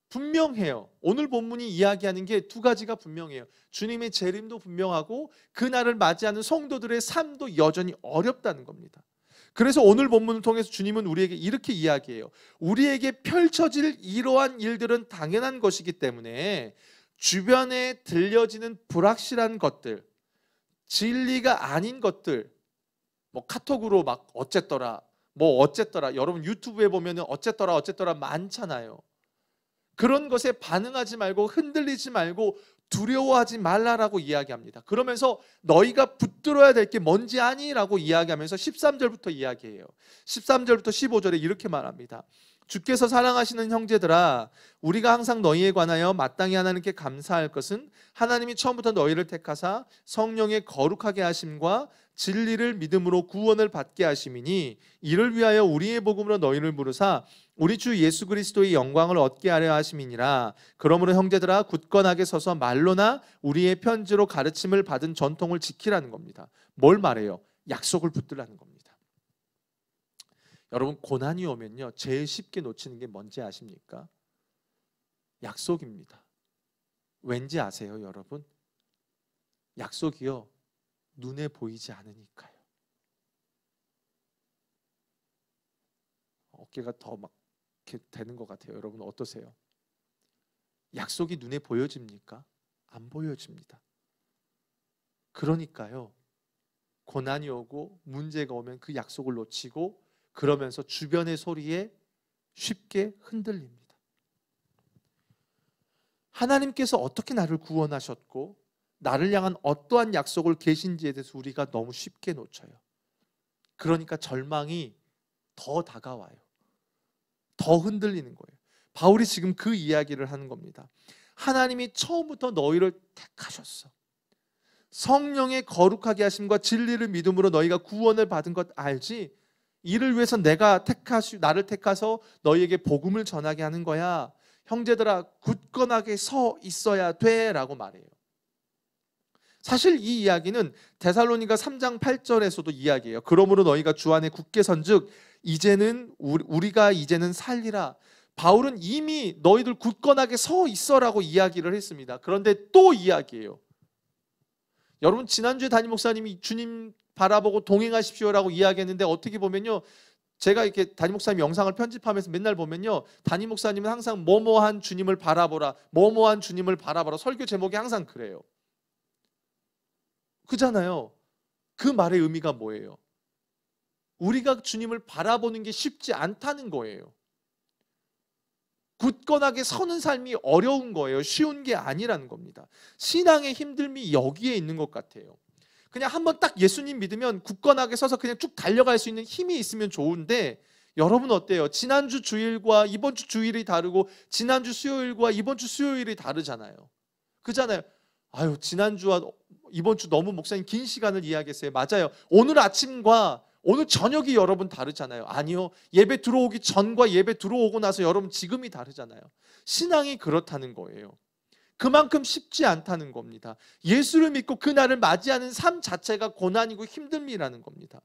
분명해요. 오늘 본문이 이야기하는 게 두 가지가 분명해요. 주님의 재림도 분명하고 그날을 맞이하는 성도들의 삶도 여전히 어렵다는 겁니다. 그래서 오늘 본문을 통해서 주님은 우리에게 이렇게 이야기해요. 우리에게 펼쳐질 이러한 일들은 당연한 것이기 때문에 주변에 들려지는 불확실한 것들, 진리가 아닌 것들, 카톡으로 막 어쨌더라, 여러분 유튜브에 보면 어쨌더라 많잖아요. 그런 것에 반응하지 말고 흔들리지 말고 두려워하지 말라라고 이야기합니다. 그러면서 너희가 붙들어야 될 게 뭔지 아니? 라고 이야기하면서 13절부터 이야기해요. 13절부터 15절에 이렇게 말합니다. 주께서 사랑하시는 형제들아, 우리가 항상 너희에 관하여 마땅히 하나님께 감사할 것은 하나님이 처음부터 너희를 택하사 성령의 거룩하게 하심과 진리를 믿음으로 구원을 받게 하심이니 이를 위하여 우리의 복음으로 너희를 부르사 우리 주 예수 그리스도의 영광을 얻게 하려 하심이니라. 그러므로 형제들아 굳건하게 서서 말로나 우리의 편지로 가르침을 받은 전통을 지키라는 겁니다. 뭘 말해요? 약속을 붙들라는 겁니다. 여러분 고난이 오면요 제일 쉽게 놓치는 게 뭔지 아십니까? 약속입니다. 왠지 아세요 여러분? 약속이요 눈에 보이지 않으니까요. 어깨가 더 막 이렇게 되는 것 같아요. 여러분 어떠세요? 약속이 눈에 보여집니까? 안 보여집니다. 그러니까요 고난이 오고 문제가 오면 그 약속을 놓치고 그러면서 주변의 소리에 쉽게 흔들립니다. 하나님께서 어떻게 나를 구원하셨고 나를 향한 어떠한 약속을 계신지에 대해서 우리가 너무 쉽게 놓쳐요. 그러니까 절망이 더 다가와요. 더 흔들리는 거예요. 바울이 지금 그 이야기를 하는 겁니다. 하나님이 처음부터 너희를 택하셨어. 성령의 거룩하게 하심과 진리를 믿음으로 너희가 구원을 받은 것 알지? 이를 위해서 나를 택하서 너희에게 복음을 전하게 하는 거야. 형제들아 굳건하게 서 있어야 돼 라고 말해요. 사실 이 이야기는 데살로니가 3장 8절에서도 이야기해요. 그러므로 너희가 주 안에 굳게 선즉 이제는 우리가 이제는 살리라. 바울은 이미 너희들 굳건하게 서 있어라고 이야기를 했습니다. 그런데 또 이야기해요. 여러분 지난주에 담임 목사님이 주님 바라보고 동행하십시오라고 이야기했는데 어떻게 보면요 제가 이렇게 담임 목사님 영상을 편집하면서 맨날 보면요 담임 목사님은 항상 뭐뭐한 주님을 바라보라 뭐뭐한 주님을 바라보라 설교 제목이 항상 그래요. 그잖아요. 그 말의 의미가 뭐예요? 우리가 주님을 바라보는 게 쉽지 않다는 거예요. 굳건하게 서는 삶이 어려운 거예요. 쉬운 게 아니라는 겁니다. 신앙의 힘듦이 여기에 있는 것 같아요. 그냥 한번 딱 예수님 믿으면 굳건하게 서서 그냥 쭉 달려갈 수 있는 힘이 있으면 좋은데 여러분 어때요? 지난주 주일과 이번 주 주일이 다르고 지난주 수요일과 이번 주 수요일이 다르잖아요. 그잖아요. 아유, 지난주와 이번 주 너무 목사님 긴 시간을 이야기했어요. 맞아요. 오늘 아침과 오늘 저녁이 여러분 다르잖아요. 아니요. 예배 들어오기 전과 예배 들어오고 나서 여러분 지금이 다르잖아요. 신앙이 그렇다는 거예요. 그만큼 쉽지 않다는 겁니다. 예수를 믿고 그날을 맞이하는 삶 자체가 고난이고 힘듦이라는 겁니다.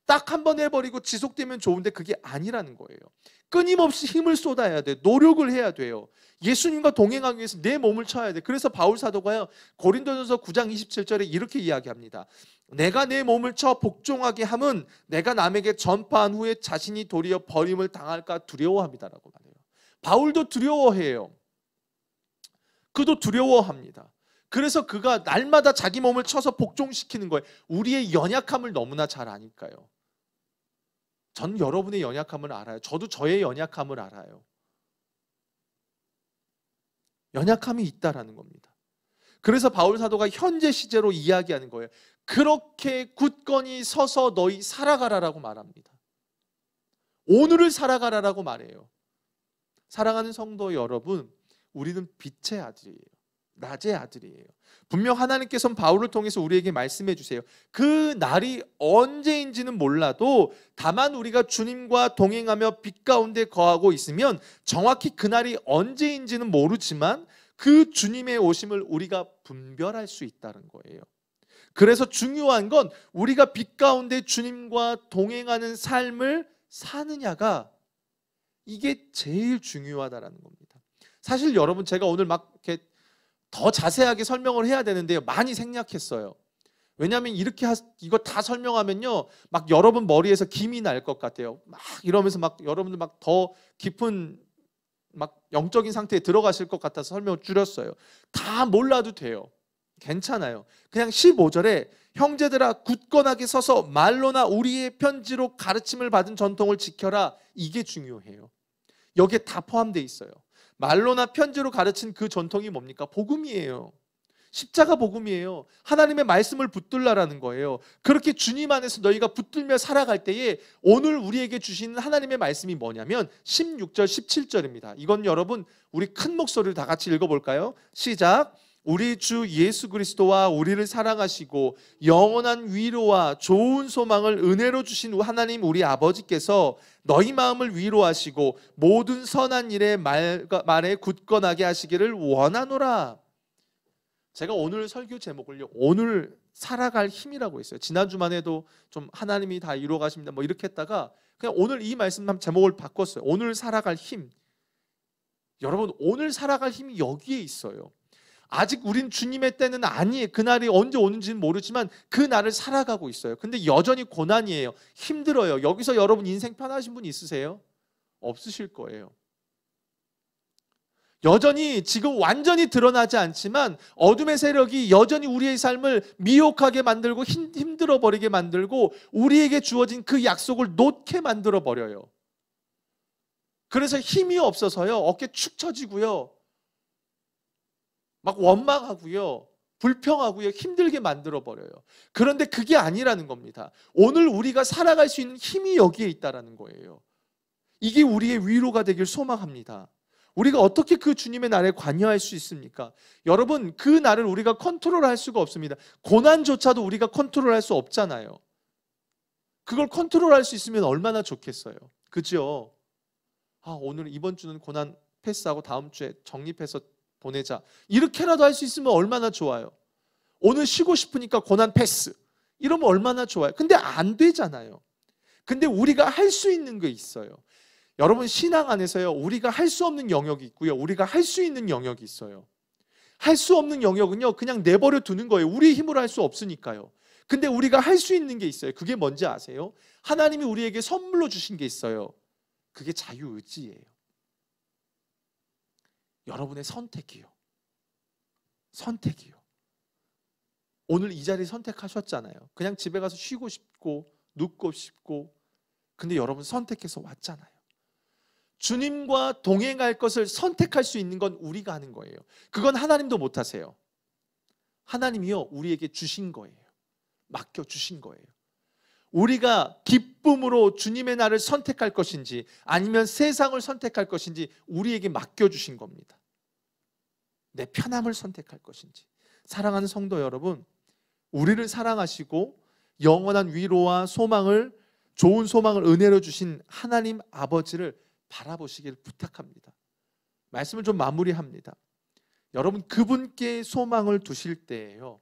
딱 한 번 해버리고 지속되면 좋은데 그게 아니라는 거예요. 끊임없이 힘을 쏟아야 돼. 노력을 해야 돼요. 예수님과 동행하기 위해서 내 몸을 쳐야 돼. 그래서 바울 사도가요, 고린도전서 9장 27절에 이렇게 이야기합니다. 내가 내 몸을 쳐 복종하게 함은 내가 남에게 전파한 후에 자신이 도리어 버림을 당할까 두려워합니다라고 말해요. 바울도 두려워해요. 그도 두려워합니다. 그래서 그가 날마다 자기 몸을 쳐서 복종시키는 거예요. 우리의 연약함을 너무나 잘 아니까요. 전 여러분의 연약함을 알아요. 저도 저의 연약함을 알아요. 연약함이 있다라는 겁니다. 그래서 바울 사도가 현재 시제로 이야기하는 거예요. 그렇게 굳건히 서서 너희 살아가라라고 말합니다. 오늘을 살아가라라고 말해요. 사랑하는 성도 여러분, 우리는 빛의 아들이에요. 낮의 아들이에요. 분명 하나님께서는 바울을 통해서 우리에게 말씀해 주세요. 그 날이 언제인지는 몰라도 다만 우리가 주님과 동행하며 빛 가운데 거하고 있으면 정확히 그 날이 언제인지는 모르지만 그 주님의 오심을 우리가 분별할 수 있다는 거예요. 그래서 중요한 건 우리가 빛 가운데 주님과 동행하는 삶을 사느냐가 이게 제일 중요하다는 겁니다. 사실 여러분, 제가 오늘 막 이렇게 더 자세하게 설명을 해야 되는데요, 많이 생략했어요. 왜냐하면 이거 다 설명하면요, 막 여러분 머리에서 김이 날 것 같아요. 막 이러면서 막 여러분들 막 더 깊은 막 영적인 상태에 들어가실 것 같아서 설명을 줄였어요. 다 몰라도 돼요. 괜찮아요. 그냥 15절에 형제들아 굳건하게 서서 말로나 우리의 편지로 가르침을 받은 전통을 지켜라, 이게 중요해요. 여기에 다 포함되어 있어요. 말로나 편지로 가르친 그 전통이 뭡니까? 복음이에요. 십자가 복음이에요. 하나님의 말씀을 붙들라라는 거예요. 그렇게 주님 안에서 너희가 붙들며 살아갈 때에 오늘 우리에게 주시는 하나님의 말씀이 뭐냐면 16절 17절입니다. 이건 여러분 우리 큰 목소리로 다 같이 읽어볼까요? 시작. 우리 주 예수 그리스도와 우리를 사랑하시고 영원한 위로와 좋은 소망을 은혜로 주신 하나님 우리 아버지께서 너희 마음을 위로하시고 모든 선한 일에 말에 굳건하게 하시기를 원하노라. 제가 오늘 설교 제목을요, 오늘 살아갈 힘이라고 했어요. 지난주만 해도 좀 하나님이 다 이루어 가십니다 뭐 이렇게 했다가 그냥 오늘 이 말씀 제목을 바꿨어요. 오늘 살아갈 힘. 여러분, 오늘 살아갈 힘이 여기에 있어요. 아직 우린 주님의 때는 아니에요. 그날이 언제 오는지는 모르지만 그 날을 살아가고 있어요. 근데 여전히 고난이에요. 힘들어요. 여기서 여러분 인생 편하신 분 있으세요? 없으실 거예요. 여전히 지금 완전히 드러나지 않지만 어둠의 세력이 여전히 우리의 삶을 미혹하게 만들고 힘들어 버리게 만들고 우리에게 주어진 그 약속을 놓게 만들어 버려요. 그래서 힘이 없어서요, 어깨 축 처지고요, 막 원망하고요, 불평하고요, 힘들게 만들어버려요. 그런데 그게 아니라는 겁니다. 오늘 우리가 살아갈 수 있는 힘이 여기에 있다는 거예요. 이게 우리의 위로가 되길 소망합니다. 우리가 어떻게 그 주님의 날에 관여할 수 있습니까? 여러분, 그 날을 우리가 컨트롤할 수가 없습니다. 고난조차도 우리가 컨트롤할 수 없잖아요. 그걸 컨트롤할 수 있으면 얼마나 좋겠어요. 그죠? 오늘 이번 주는 고난 패스하고 다음 주에 정립해서 보내자, 이렇게라도 할 수 있으면 얼마나 좋아요. 오늘 쉬고 싶으니까 고난 패스, 이러면 얼마나 좋아요. 근데 안 되잖아요. 근데 우리가 할 수 있는 게 있어요. 여러분, 신앙 안에서요, 우리가 할 수 없는 영역이 있고요, 우리가 할 수 있는 영역이 있어요. 할 수 없는 영역은요, 그냥 내버려 두는 거예요. 우리 힘으로 할 수 없으니까요. 근데 우리가 할 수 있는 게 있어요. 그게 뭔지 아세요? 하나님이 우리에게 선물로 주신 게 있어요. 그게 자유의지예요. 여러분의 선택이요. 선택이요. 오늘 이 자리 선택하셨잖아요. 그냥 집에 가서 쉬고 싶고 눕고 싶고, 근데 여러분 선택해서 왔잖아요. 주님과 동행할 것을 선택할 수 있는 건 우리가 하는 거예요. 그건 하나님도 못하세요. 하나님이요, 우리에게 주신 거예요. 맡겨주신 거예요. 우리가 기쁨으로 주님의 날을 선택할 것인지 아니면 세상을 선택할 것인지 우리에게 맡겨주신 겁니다. 내 편함을 선택할 것인지. 사랑하는 성도 여러분, 우리를 사랑하시고 영원한 위로와 소망을, 좋은 소망을 은혜로 주신 하나님 아버지를 바라보시길 부탁합니다. 말씀을 좀 마무리합니다. 여러분, 그분께 소망을 두실 때에요,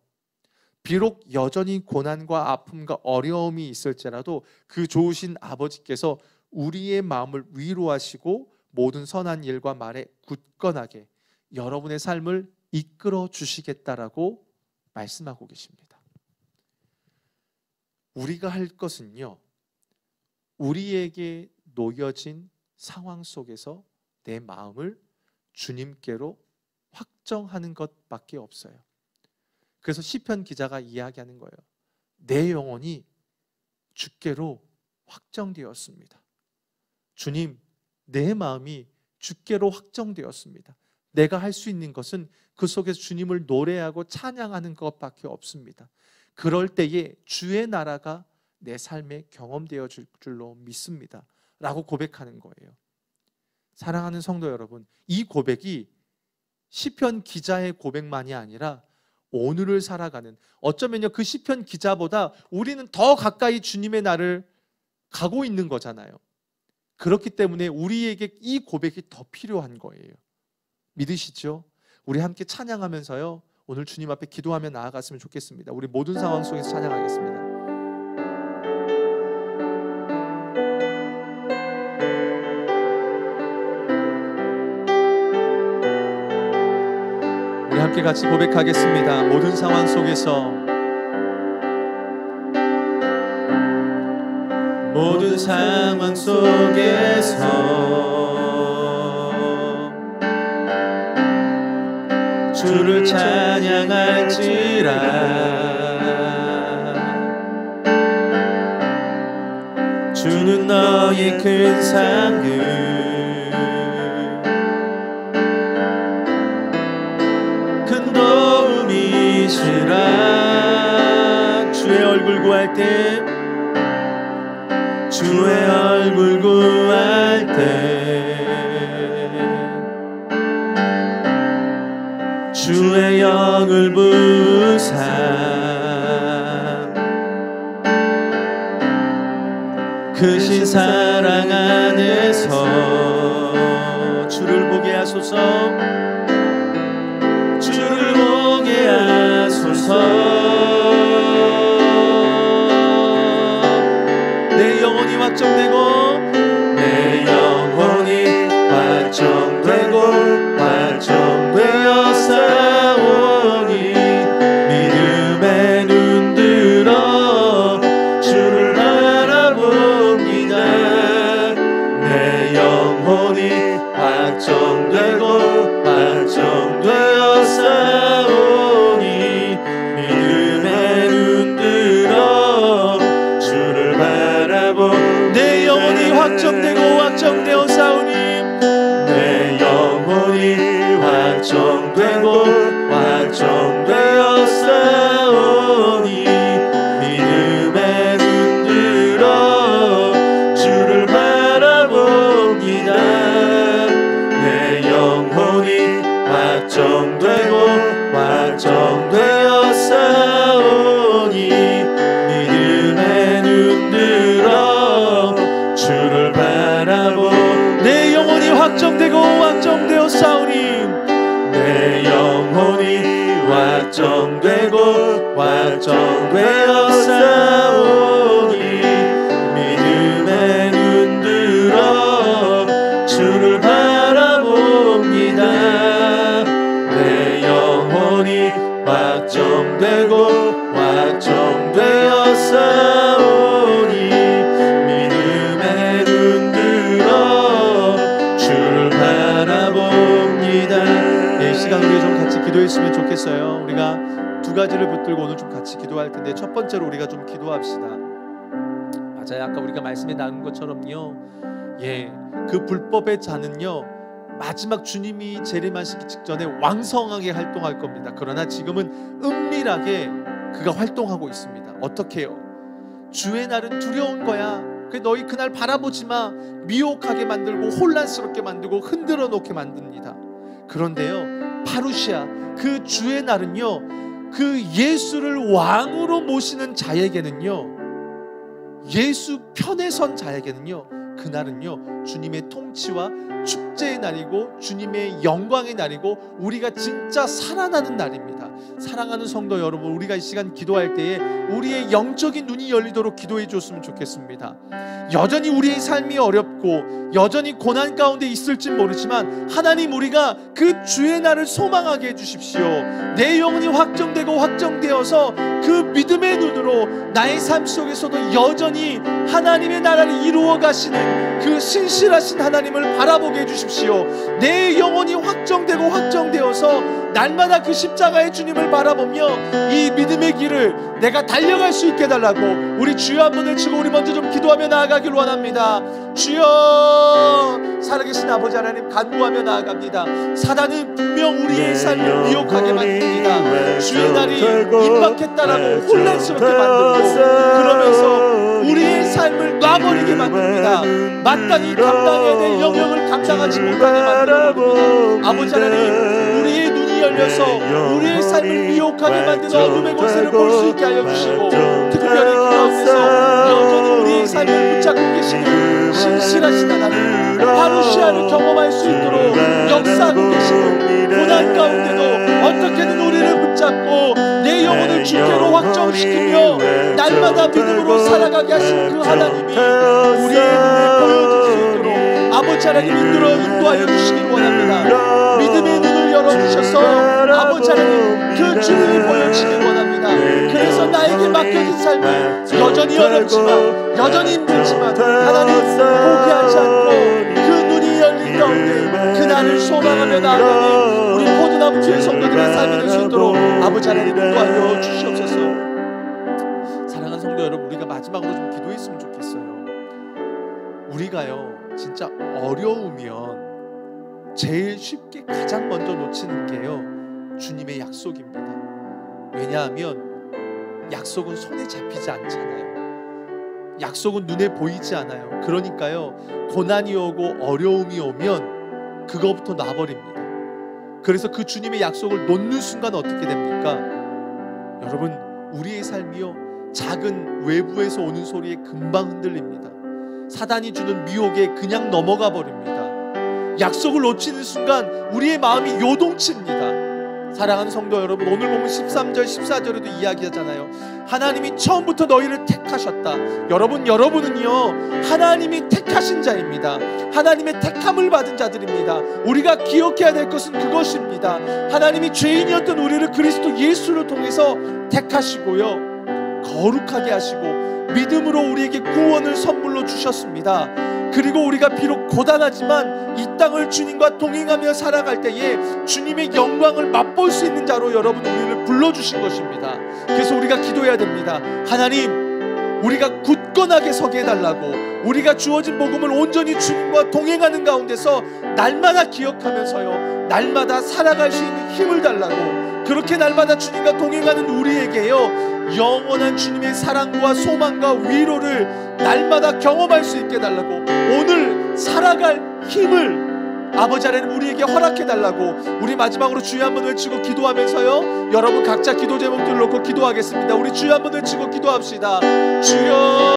비록 여전히 고난과 아픔과 어려움이 있을지라도 그 좋으신 아버지께서 우리의 마음을 위로하시고 모든 선한 일과 말에 굳건하게 여러분의 삶을 이끌어 주시겠다라고 말씀하고 계십니다. 우리가 할 것은요, 우리에게 놓여진 상황 속에서 내 마음을 주님께로 확정하는 것밖에 없어요. 그래서 시편 기자가 이야기하는 거예요. 내 영혼이 주께로 확정되었습니다. 주님, 내 마음이 주께로 확정되었습니다. 내가 할 수 있는 것은 그 속에서 주님을 노래하고 찬양하는 것밖에 없습니다. 그럴 때에 주의 나라가 내 삶에 경험되어 줄 줄로 믿습니다 라고 고백하는 거예요. 사랑하는 성도 여러분, 이 고백이 시편 기자의 고백만이 아니라 오늘을 살아가는, 어쩌면요 그 시편 기자보다 우리는 더 가까이 주님의 날을 가고 있는 거잖아요. 그렇기 때문에 우리에게 이 고백이 더 필요한 거예요. 믿으시죠? 우리 함께 찬양하면서요, 오늘 주님 앞에 기도하며 나아갔으면 좋겠습니다. 우리 모든 상황 속에서 찬양하겠습니다. 우리 함께 같이 고백하겠습니다. 모든 상황 속에서, 모든 상황 속에서 주를 찬양할지라. 주는 너의 큰 상급, 큰 도움이시라. 주의 얼굴 구할 때, 주의 얼굴 구할 때, 주의 영을 부사 크신 사랑 안에서 주를 보게 하소서. 주를 보게 하소서. 내 영혼이 확정되고, 내 영혼이 확정되고 확정되어 싸우니 믿음의 눈 들어 주를 바라봅니다. 내 영혼이 확정되고 확정되어 싸우니 믿음의 눈 들어 주를 바라보. 내 영혼이 확정되고 확정되어 싸우니, 내 영혼이 확정되고 확정되어 싸우니 믿음의 눈 들어 주를 바라봅니다. 내 영혼이 확정되고 확정되어 싸우니 믿음의 눈 들어 주를 바라보. 내 영혼이 확정되고 확정되어 싸우니, 내 영혼이 확정되고 확정되어 싸우니 믿음의 눈 들어 주를 바라봅니다. 내 영혼이 확정되고 확정되어 싸우니 믿음의 눈 들어 주를 바라봅니다. 이 시간 우리 좀 같이 기도했으면 좋겠어요. 우리가 두 가지를 붙들고 오늘 좀 같이 기도할 텐데, 첫 번째로 우리가 좀 기도합시다. 맞아요. 아까 우리가 말씀에 나눈 것처럼요, 그 불법의 자는요 마지막 주님이 재림하시기 직전에 왕성하게 활동할 겁니다. 그러나 지금은 은밀하게 그가 활동하고 있습니다. 어떻게 해요? 주의 날은 두려운 거야. 너희 그날 바라보지 마. 미혹하게 만들고 혼란스럽게 만들고 흔들어 놓게 만듭니다. 그런데요, 파루시아, 그 주의 날은요, 그 예수를 왕으로 모시는 자에게는요, 예수 편에 선 자에게는요, 그날은요 주님의 통치와 축제의 날이고 주님의 영광의 날이고 우리가 진짜 살아나는 날입니다. 사랑하는 성도 여러분, 우리가 이 시간 기도할 때에 우리의 영적인 눈이 열리도록 기도해 줬으면 좋겠습니다. 여전히 우리의 삶이 어렵고 여전히 고난 가운데 있을지 모르지만 하나님, 우리가 그 주의 날을 소망하게 해주십시오. 내 영혼이 확정되고 확정되어서 그 믿음의 눈으로 나의 삶 속에서도 여전히 하나님의 나라를 이루어 가시는 그 신실하신 하나님을 바라보게 해주십시오. 내 영혼이 확정되고 확정되어서 날마다 그 십자가의 주님을 바라보며 이 믿음의 길을 내가 달려갈 수 있게 해달라고 우리 주여 한 번을 치고 우리 먼저 좀 기도하며 나아가길 원합니다. 주여, 살아계신 아버지 하나님, 간구하며 나아갑니다. 사단은 분명 우리의 삶을 미혹하게 만듭니다. 주의 날이 임박했다라고 혼란스럽게 만들고 그러면서 우리의 삶을 놔버리게 만듭니다. 마땅히 감당해야 될 영역을 감당하지 못하게 만들어버립니다. 아버지 하나님, 우리의 눈이 열려서 우리의 삶을 미혹하게 만드는 어둠의 권세를 볼 수 있게 하여 주시고, 특별히 그 가운데서 여전히 우리의 삶을 붙잡고 계시는 신실하신 하나님, 파루시아를 경험할 수 있도록 역사하고 계시는 고난 가운데도 어떻게든 우리를 붙잡고 내 영혼을 주께로 확정시키며 날마다 믿음으로 살아가게 하신 그 하나님이 우리의 눈에 보여줄 수 있도록 아버지 하나님 인도하여 주시길 원합니다. 믿음의 눈을 열어주셔서 아버지 하나님 그 주님이 보여주시길 원합니다. 그래서 나에게 맡겨진 삶이 여전히 어렵지만 여전히 힘들지만 하나님 포기하지 않고 그 눈이 열린 가운데 그날을 소망하며 나아가는 우리 포도나무 주의 성도들의 삶이 될 수 있도록 아버지 하나님 인도하여 주시옵소서. 사랑하는 성도 여러분, 우리가 마지막으로 좀 기도했으면 좋겠어요. 우리가요 진짜 어려우면 제일 쉽게 가장 먼저 놓치는 게요 주님의 약속입니다. 왜냐하면 약속은 손에 잡히지 않잖아요. 약속은 눈에 보이지 않아요. 그러니까요 고난이 오고 어려움이 오면 그거부터 놔버립니다. 그래서 그 주님의 약속을 놓는 순간 어떻게 됩니까? 여러분, 우리의 삶이요 작은 외부에서 오는 소리에 금방 흔들립니다. 사단이 주는 미혹에 그냥 넘어가 버립니다. 약속을 놓치는 순간 우리의 마음이 요동칩니다. 사랑하는 성도 여러분, 오늘 보면 13절 14절에도 이야기하잖아요. 하나님이 처음부터 너희를 택하셨다. 여러분은요 하나님이 택하신 자입니다. 하나님의 택함을 받은 자들입니다. 우리가 기억해야 될 것은 그것입니다. 하나님이 죄인이었던 우리를 그리스도 예수를 통해서 택하시고요 거룩하게 하시고 믿음으로 우리에게 구원을 선물로 주셨습니다. 그리고 우리가 비록 고단하지만 이 땅을 주님과 동행하며 살아갈 때에 주님의 영광을 맛볼 수 있는 자로 여러분 우리를 불러주신 것입니다. 그래서 우리가 기도해야 됩니다. 하나님, 우리가 굳건하게 서게 해달라고, 우리가 주어진 복음을 온전히 주님과 동행하는 가운데서 날마다 기억하면서요 날마다 살아갈 수 있는 힘을 달라고, 그렇게 날마다 주님과 동행하는 우리에게요 영원한 주님의 사랑과 소망과 위로를 날마다 경험할 수 있게 해달라고, 오늘 살아갈 힘을 아버지 하나님 우리에게 허락해달라고 우리 마지막으로 주여 한번 외치고 기도하면서요 여러분 각자 기도 제목들 놓고 기도하겠습니다. 우리 주여 한번 외치고 기도합시다. 주여.